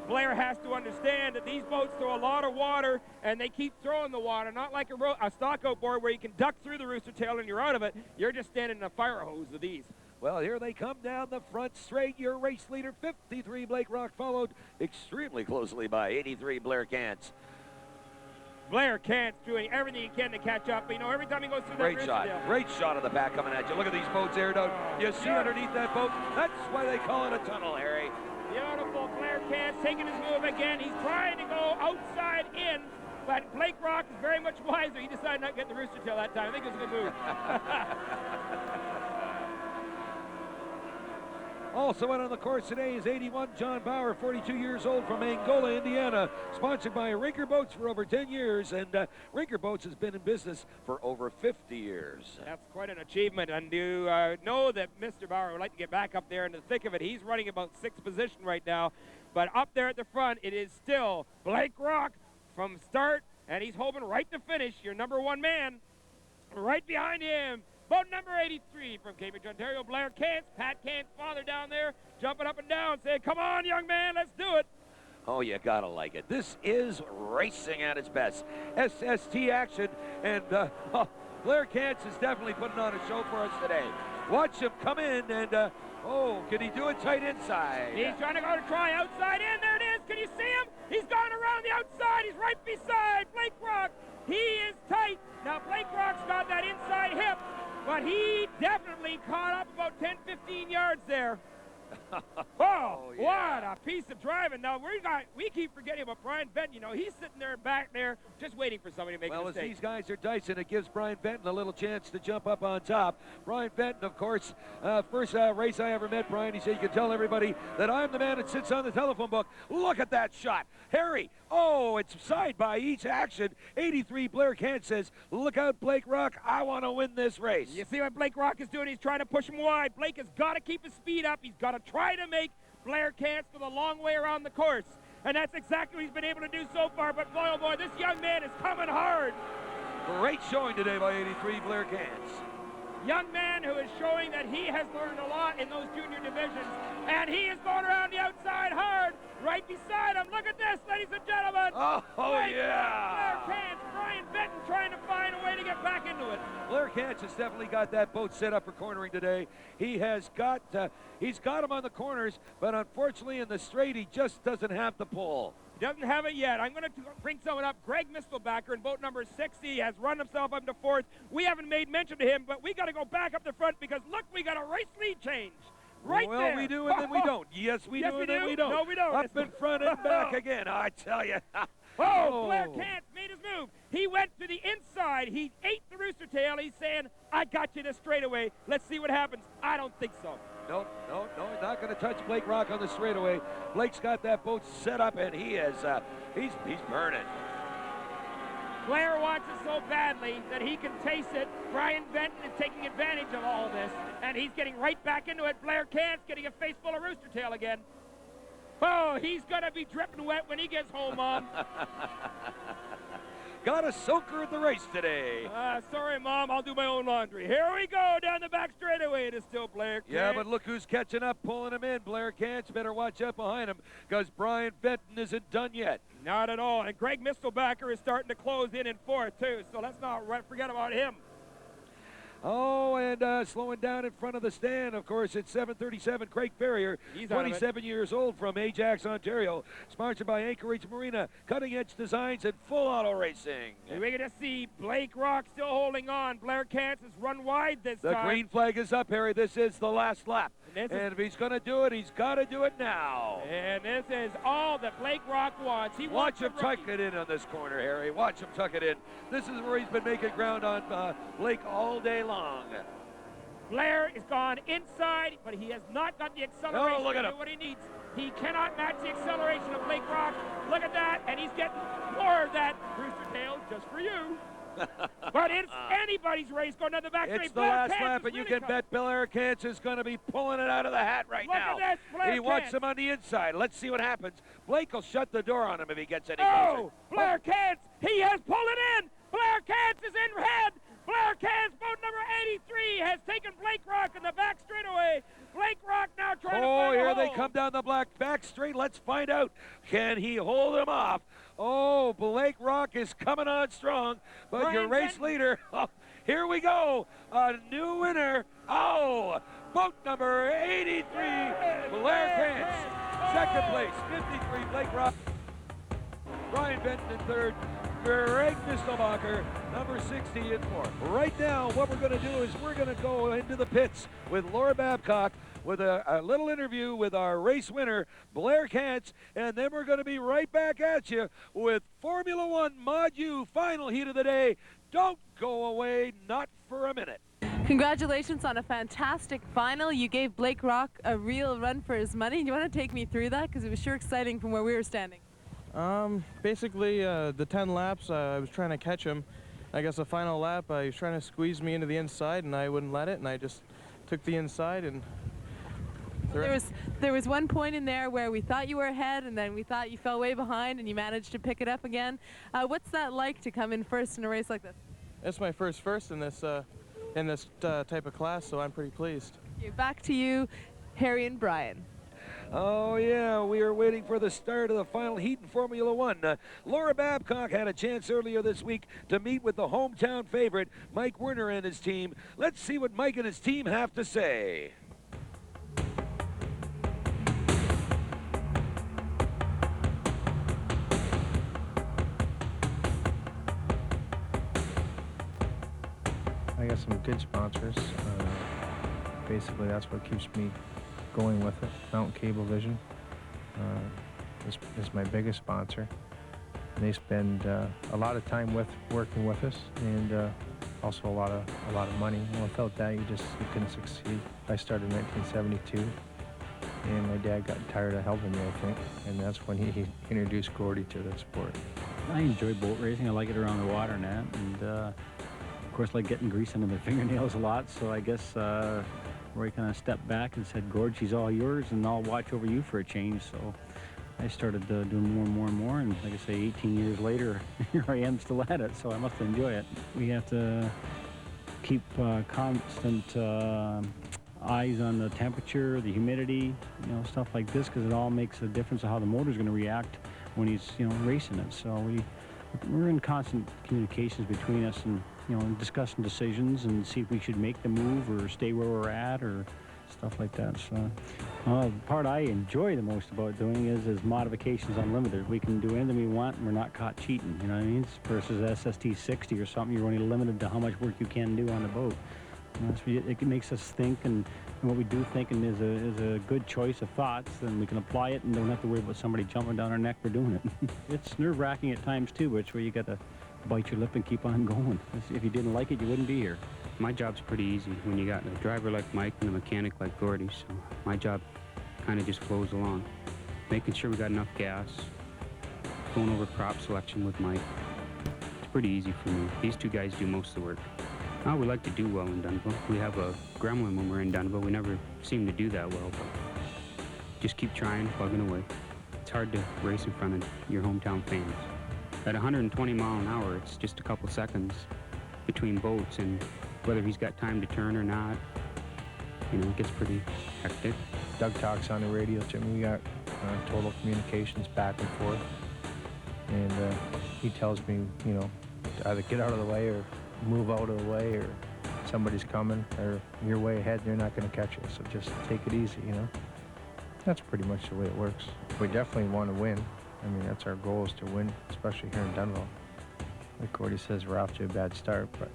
Blair has to understand that these boats throw a lot of water, and they keep throwing the water, not like a stockout board where you can duck through the rooster tail and you're out of it. You're just standing in a fire hose of these. Well, here they come down the front straight. Your race leader, 53 Blake Rock, followed extremely closely by 83 Blair Cantz. Blair Cantz doing everything he can to catch up. But, you know, every time he goes through Great that shot. rooster tail. Great shot of the back coming at you. Look at these boats aired out. You see underneath that boat? That's why they call it a tunnel, Harry. Beautiful. Blair Cantz taking his move again. He's trying to go outside in. But Blake Rock is very much wiser. He decided not to get the rooster tail that time. I think it was a good move. Also out on the course today is 81 John Bauer, 42 years old, from Angola, Indiana, sponsored by Rinker Boats for over 10 years, and Rinker Boats has been in business for over 50 years. That's quite an achievement, and you know that Mr. Bauer would like to get back up there in the thick of it. He's running about 6th position right now, but up there at the front, it is still Blake Rock from start, and he's hoping right to finish. Your number 1 man right behind him. Boat number 83 from Cambridge, Ontario, Blair Kant's, Pat Kant's father down there, jumping up and down, saying, come on, young man, let's do it. Oh, you gotta like it. This is racing at its best. SST action, and Blair Kant's is definitely putting on a show for us today. Watch him come in, and oh, can he do it tight inside? He's trying to go to try outside in. There it is. Can you see him? He's gone around the outside. He's right beside Blake Rock. He is tight. Now, Blake Rock's got that inside hip, but he definitely caught up about 10, 15 yards there. Oh, yeah. What a piece of driving. Now, we keep forgetting about Brian Benton. You know, he's sitting there back there just waiting for somebody to make a mistake. Well, as these guys are dicing, it gives Brian Benton a little chance to jump up on top. Brian Benton, of course, first race I ever met Brian, he said, you can tell everybody that I'm the man that sits on the telephone book. Look at that shot. Harry, oh, it's side by each action. 83 Blair Kant says, look out, Blake Rock, I want to win this race. You see what Blake Rock is doing? He's trying to push him wide. Blake has got to keep his speed up. He's got to try to make Blair Kant go the long way around the course. And that's exactly what he's been able to do so far. But boy, oh boy, this young man is coming hard. Great showing today by 83 Blair Kant. Young man who is showing that he has learned a lot in those junior divisions. And he is going around the outside hard, right beside him. Look at this, ladies and gentlemen. Oh, yeah. Blair Kant, Brian Benton trying to find a way to get back into it. Blair Kant has definitely got that boat set up for cornering today. He has got, he's got him on the corners, but unfortunately in the straight, he just doesn't have the pull. He doesn't have it yet. I'm going to bring someone up. Greg Mistelbacher in boat number 60 has run himself up to 4th. We haven't made mention to him, but we got to go back up the front because look, we got a race lead change. Right well, there. Well, we do and then we don't. Yes, we do and then we don't. No, we don't. Up in front and back again, I tell you. Oh, Blair Kant made his move. He went to the inside. He ate the rooster tail. He's saying, I got you this straightaway. Let's see what happens. I don't think so. No, he's not going to touch Blake Rock on the straightaway. Blake's got that boat set up, and he is, he's burning. Blair wants it so badly that he can taste it. Brian Benton is taking advantage of all this, and he's getting right back into it. Blair Kant's getting a face full of rooster tail again. Oh, he's going to be dripping wet when he gets home, Mom. Got a soaker at the race today. Sorry, Mom, I'll do my own laundry. Here we go, down the back straightaway. It is still Blair Kant. Yeah, but look who's catching up, pulling him in. Blair Kant's better watch out behind him because Brian Benton isn't done yet. Not at all. And Greg Mistelbacher is starting to close in 4th, too, so let's not forget about him. Oh, and slowing down in front of the stand, of course, it's 737 Craig Ferrier, 27 years old from Ajax, Ontario, sponsored by Anchorage Marina, cutting-edge designs and full auto racing. And we're going to see Blake Rock still holding on. Blair Kant has run wide this time. The green flag is up, Harry. This is the last lap. And if he's going to do it, he's got to do it now. And this is all that Blake Rock wants. Watch him tuck it in on this corner, Harry. Watch him tuck it in. This is where he's been making ground on Blake all day long. Blair is gone inside, but he has not got the acceleration look at to him. do what he needs. He cannot match the acceleration of Blake Rock. Look at that, and he's getting more of that rooster tail just for you. But it's anybody's race going down the back straight. It's the last lap, and you can bet Blair Kant is going to be pulling it out of the hat right now. Look at this, Blair He wants Kant. him on the inside. Let's see what happens. Blake will shut the door on him if he gets any closer. closer. Blair Kant, he has pulled it in. Blair Kant is in red. Blair Kant's boat number 83 has taken Blake Rock in the back straightaway. Blake Rock now trying to find here a they hole. come down the back straight. Let's find out. Can he hold him off? Oh, Blake Rock is coming on strong, but Brian your race Benton. leader, here we go. A new winner. Oh, boat number 83, Blair Kant. Second place, 53, Blake Rock. Brian Benton in 3rd. Greg Mistelbacher, number 60 in 4th. Right now, what we're going to do is we're going to go into the pits with Laura Babcock, with a little interview with our race winner, Blair Kantz, and then we're going to be right back at you with Formula One Mod U final heat of the day. Don't go away, not for a minute. Congratulations on a fantastic final. You gave Blake Rock a real run for his money. Do you want to take me through that? Because it was sure exciting from where we were standing. Basically, the 10 laps, I was trying to catch him. I guess the final lap, he was trying to squeeze me into the inside, and I wouldn't let it, and I just took the inside and... There was one point in there where we thought you were ahead, and then we thought you fell way behind, and you managed to pick it up again. What's that like to come in first in a race like this? It's my first in this type of class, so I'm pretty pleased. Okay, back to you, Harry and Brian. Oh, yeah, we are waiting for the start of the final heat in Formula One. Laura Babcock had a chance earlier this week to meet with the hometown favorite, Mike Werner, and his team. Let's see what Mike and his team have to say. I got some good sponsors. Basically, that's what keeps me going with it. Mountain Cablevision is my biggest sponsor. And they spend a lot of time working with us, and also a lot of money. And without that, you couldn't succeed. I started in 1972, and my dad got tired of helping me, I think, and that's when he introduced Gordy to the sport. I enjoy boat racing. I like it around the water net, and of course, like getting grease under my fingernails a lot. So I guess Roy kind of stepped back and said, "Gord, she's all yours, and I'll watch over you for a change." So I started doing more and more and more, and like I say, 18 years later, here I am still at it. So I must enjoy it. We have to keep constant eyes on the temperature, the humidity, stuff like this, because it all makes a difference of how the motor's going to react when he's, racing it. So we're in constant communications between us, and discussing decisions and see if we should make the move or stay where we're at or stuff like that. So the part I enjoy the most about doing is modifications unlimited. We can do anything we want and we're not caught cheating, you know what I mean? Versus SST 60 or something, you're only limited to how much work you can do on the boat. It makes us think, and what we do think is a good choice of thoughts, and we can apply it and don't have to worry about somebody jumping down our neck for doing it. It's nerve-wracking at times too, but it's where you got to bite your lip and keep on going. If you didn't like it, you wouldn't be here. My job's pretty easy when you got a driver like Mike and a mechanic like Gordy, so my job kind of just flows along. Making sure we got enough gas, going over prop selection with Mike. It's pretty easy for me. These two guys do most of the work. We like to do well in Dunnville. We have a gremlin when we're in Dunnville. We never seem to do that well, but just keep trying, plugging away. It's hard to race in front of your hometown fans. At 120 mile an hour, it's just a couple seconds between boats, and whether he's got time to turn or not, it gets pretty hectic. Doug talks on the radio to me. We got total communications back and forth, and he tells me, to either get out of the way or move out of the way, or somebody's coming, or you're way ahead and you're not going to catch us, so just take it easy, That's pretty much the way it works. We definitely want to win. I mean, that's our goal, is to win, especially here in Dunnville. Like Gordy says, we're off to a bad start, but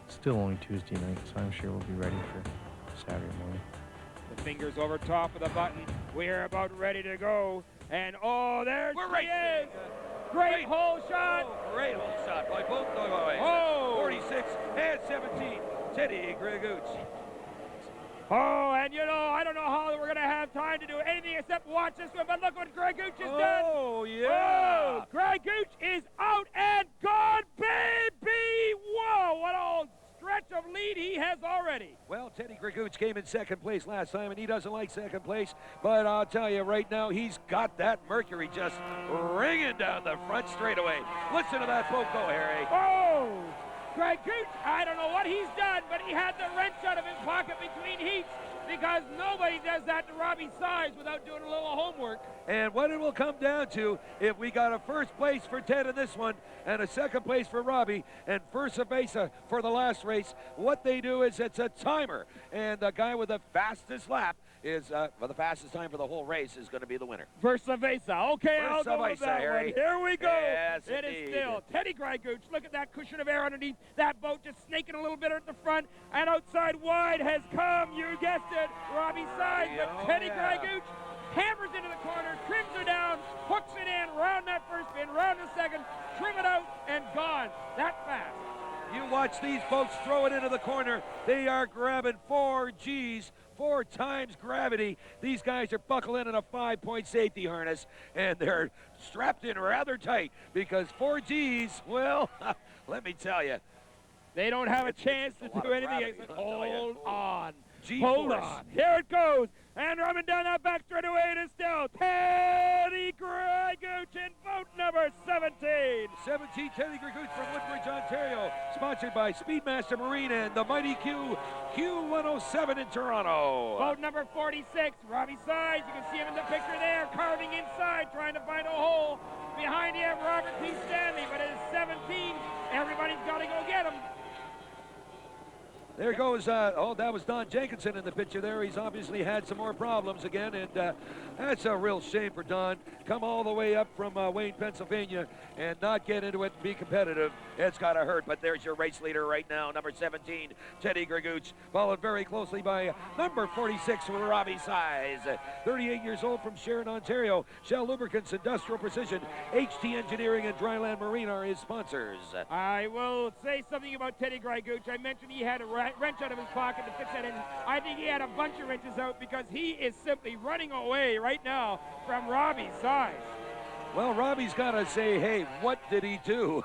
still only Tuesday night, so I'm sure we'll be ready for Saturday morning. The fingers over top of the button. We're about ready to go. And there she is. Great hole shot. Oh, great hole shot by both guys. Oh. 46 and 17. Teddy Greguch. Oh, and I don't know how we're going to have time to do anything except watch this one, but look what Greguch has done. Oh, yeah. Oh, Greguch is out and gone, baby. Whoa, what a stretch of lead he has already. Well, Teddy Greguch came in second place last time, and he doesn't like second place, but I'll tell you right now, he's got that Mercury just ringing down the front straightaway. Listen to that boat go, Harry. Oh, Greguch, I don't know what he's done, but he had the wrench out of his pocket between heats, because nobody does that to Robbie Size without doing a little homework. And what it will come down to, if we got a first place for Ted in this one and a second place for Robbie and first place for the last race, what they do is it's a timer, and the guy with the fastest lap is the fastest time for the whole race is going to be the winner. Versavesa. Okay, I'll go with that Harry. one. Here we go. Yes, it indeed. Is still Teddy Greguch. Look at that cushion of air underneath that boat, just snaking a little bit at the front, and outside wide has come, you guessed it, good. Robbie Size, but Teddy Grygooch hammers into the corner, trims her down, hooks it in, round that first spin, round the second, trim it out, and gone. That fast. You watch these folks throw it into the corner. They are grabbing 4 G's, 4 times gravity. These guys are buckled in a 5-point safety harness, and they're strapped in rather tight because 4 G's, well, let me tell you. They don't have a chance to do anything. Hold on. G-force. Hold on. Here it goes. And running down that back straightaway, it is still Teddy Grygooch in boat number 17. 17, Teddy Grygooch from Woodbridge, Ontario. Sponsored by Speedmaster Marine and the Mighty Q107 in Toronto. Boat number 46, Robbie Size. You can see him in the picture there, carving inside, trying to find a hole. Behind him, Robert P. Stanley, but it is 17. Everybody's got to go get him. There goes, that was Don Jenkinson in the picture there. He's obviously had some more problems again, and that's a real shame for Don. Come all the way up from Wayne, Pennsylvania, and not get into it and be competitive. It's got to hurt, but there's your race leader right now, number 17, Teddy Grygooch, followed very closely by number 46, Robbie Size. 38 years old from Sharon, Ontario. Shell Lubricants, Industrial Precision, HT Engineering, and Dryland Marine are his sponsors. I will say something about Teddy Grygooch. I mentioned he had a wrench out of his pocket to fix that in. I think he had a bunch of wrenches out because he is simply running away right now from Robbie Size. Well, Robbie's got to say, hey, what did he do?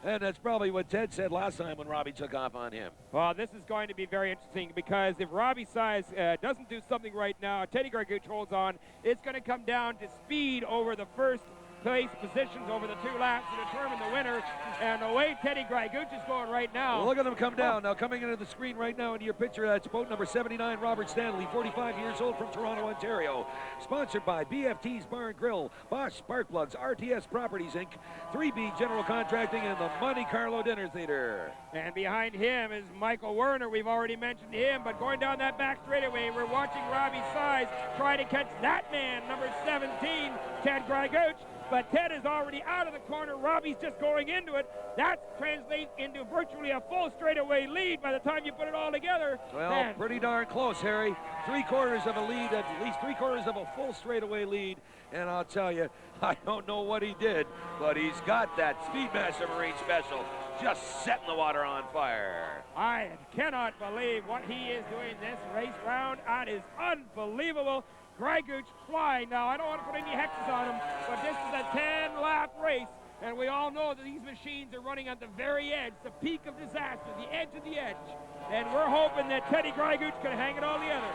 And that's probably what Ted said last time when Robbie took off on him. Well, this is going to be very interesting because if Robbie Size doesn't do something right now, Teddy Grygooch holds on, it's going to come down to speed over the first place positions over the 2 laps to determine the winner. And the way Teddy Grygooch is going right now. Well, look at him come down. Now coming into the screen right now into your picture, that's boat number 79, Robert Stanley, 45 years old from Toronto, Ontario. Sponsored by BFT's Bar and Grill, Bosch Spark Plugs, RTS Properties Inc., 3B General Contracting, and the Monte Carlo Dinner Theater. And behind him is Michael Werner. We've already mentioned him, but going down that back straightaway, we're watching Robbie Size try to catch that man, number 17, Ted Grygooch. But Ted is already out of the corner. Robbie's just going into it. That translates into virtually a full straightaway lead by the time you put it all together. Well, man, pretty darn close, Harry. 3/4 of a lead, at least 3/4 of a full straightaway lead. And I'll tell you, I don't know what he did, but he's got that Speedmaster Marine special, just setting the water on fire. I cannot believe what he is doing this race round. That is unbelievable. Grygooch flying now. I don't want to put any hexes on him, but this is a 10-lap race, and we all know that these machines are running at the very edge, the peak of disaster, the edge of the edge. And we're hoping that Teddy Grygooch can hang it all together.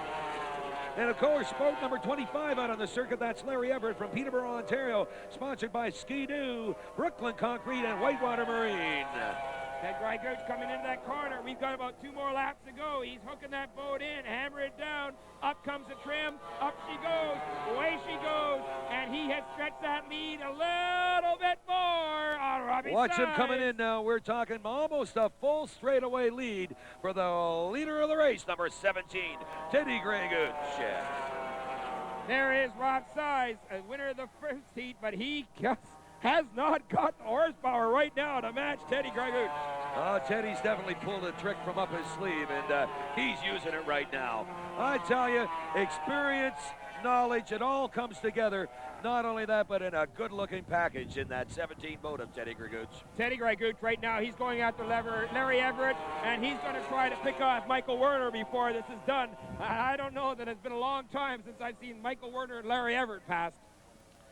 And of course, boat number 25 out on the circuit, that's Larry Everett from Peterborough, Ontario, sponsored by Ski-Doo, Brooklyn Concrete, and Whitewater Marine. Ted Grygooch coming into that corner. We've got about 2 more laps to go. He's hooking that boat in, hammer it down. Up comes the trim. Up she goes. Away she goes. And he has stretched that lead a little bit more on Robbie Watch Size. him coming in now. We're talking almost a full straightaway lead for the leader of the race, number 17, Teddy Grygooch. There is Rob Size, a winner of the first heat, but he just has not got the horsepower right now to match Teddy Grygooch. Oh, Teddy's definitely pulled a trick from up his sleeve, and he's using it right now. I tell you, experience, knowledge, it all comes together. Not only that, but in a good-looking package in that 17 boat of Teddy Grygooch. Teddy Grygooch right now, he's going after Larry Everett, and he's going to try to pick off Michael Werner before this is done. I don't know that it's been a long time since I've seen Michael Werner and Larry Everett passed.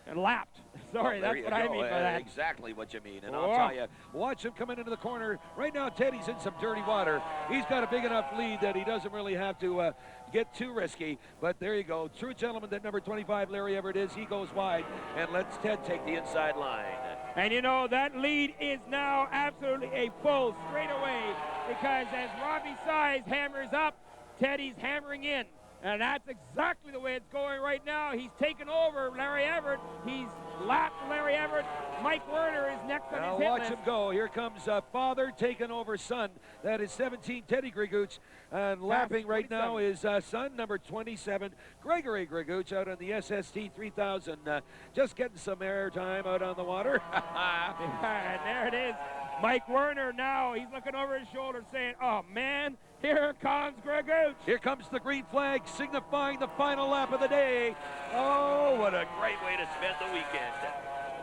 And lapped. Sorry, well, that's what I mean by that. Exactly what you mean. And I'll tell you, watch him coming into the corner. Right now, Teddy's in some dirty water. He's got a big enough lead that he doesn't really have to get too risky. But there you go. True gentleman that number 25, Larry Everett, is. He goes wide and lets Ted take the inside line. And you know, that lead is now absolutely a full straightaway because as Robbie Size hammers up, Teddy's hammering in. And that's exactly the way it's going right now. He's taken over Larry Everett. He's lapped Larry Everett. Mike Werner is next on his hit watch list. him go. Here comes father taking over son. That is 17, Teddy Grygooch. And lapping right now is son, number 27, Gregory Grygooch, out on the SST 3000. Just getting some air time out on the water. And there it is. Mike Werner now, he's looking over his shoulder saying, oh man, here comes Greg Gooch. Here comes the green flag signifying the final lap of the day. Oh, what a great way to spend the weekend.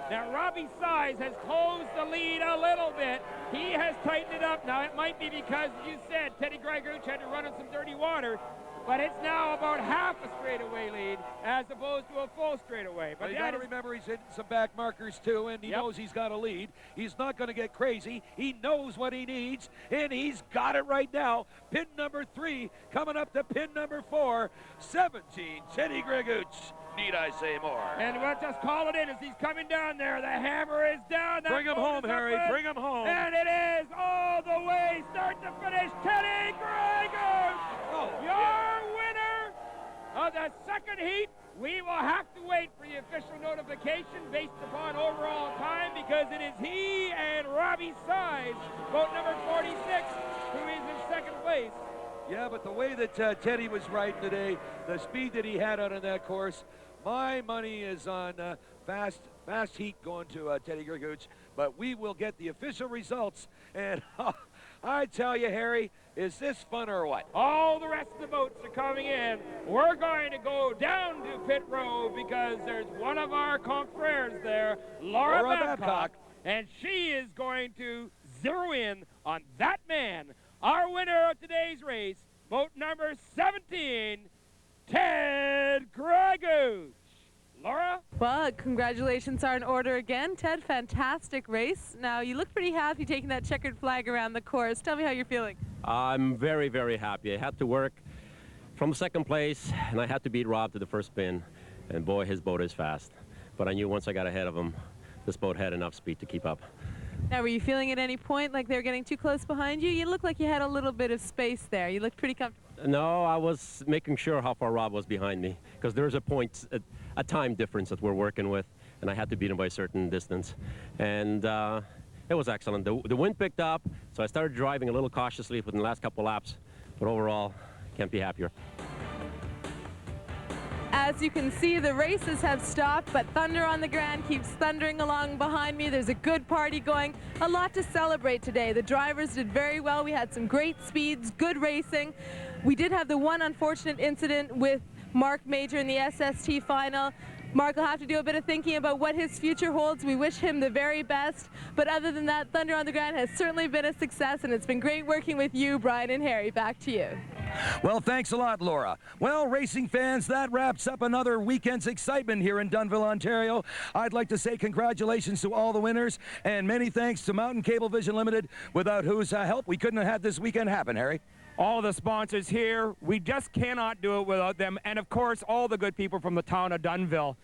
Now, Robbie Size has closed the lead a little bit. He has tightened it up. Now, it might be because, you said, Teddy Greguch had to run in some dirty water, but it's now about half a straightaway lead as opposed to a full straightaway. But you got to remember he's hitting some back markers, too, and he knows he's got a lead. He's not going to get crazy. He knows what he needs, and he's got it right now. Pin number 3 coming up to pin number 4, 17, Teddy Greguch. Need I say more? And we'll just call it in as he's coming down there. The hammer is down. Bring him home, Harry. Bring him home. And it is all the way, start to finish, Teddy Greguch. Your winner of the second heat. We will have to wait for the official notification based upon overall time because it is he and Robbie Size, boat number 46, who is in second place. Yeah, but the way that Teddy was riding today, the speed that he had out on that course, my money is on fast heat going to Teddy Greguch, but we will get the official results. And I tell you, Harry, is this fun or what? All the rest of the boats are coming in. We're going to go down to pit row because there's one of our confrères there, Laura Babcock, and she is going to zero in on that man. Our winner of today's race, boat number 17, Ted Greguch. Laura? Well, congratulations are in order again. Ted, fantastic race. Now, you look pretty happy taking that checkered flag around the course. Tell me how you're feeling. I'm very, very happy. I had to work from second place, and I had to beat Rob to the first spin. And boy, his boat is fast. But I knew once I got ahead of him, this boat had enough speed to keep up. Now, were you feeling at any point like they were getting too close behind you? You looked like you had a little bit of space there. You looked pretty comfortable. No, I was making sure how far Rob was behind me, because there's a point, a time difference that we're working with, and I had to beat him by a certain distance. And it was excellent. The wind picked up, so I started driving a little cautiously within the last couple laps, but overall, can't be happier. As you can see, the races have stopped, but Thunder on the Grand keeps thundering along behind me. There's a good party going, a lot to celebrate today. The drivers did very well. We had some great speeds, good racing. We did have the one unfortunate incident with Mark Major in the SST final. Mark will have to do a bit of thinking about what his future holds. We wish him the very best. But other than that, Thunder on the Grand has certainly been a success, and it's been great working with you, Brian and Harry. Back to you. Well, thanks a lot, Laura. Well, racing fans, that wraps up another weekend's excitement here in Dunnville, Ontario. I'd like to say congratulations to all the winners, and many thanks to Mountain Cablevision Limited, without whose help we couldn't have had this weekend happen, Harry. All the sponsors here, we just cannot do it without them. And of course, all the good people from the town of Dunnville.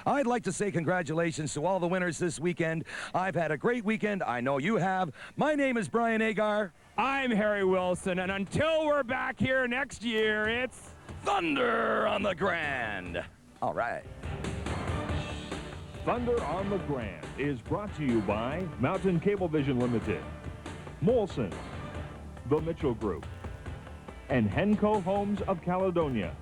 I'd like to say congratulations to all the winners this weekend. I've had a great weekend. I know you have. My name is Brian Agar. I'm Harry Wilson, and until we're back here next year, it's Thunder on the Grand. All right. Thunder on the Grand is brought to you by Mountain Cablevision Limited, Molson, the Mitchell Group, and Henco Homes of Caledonia.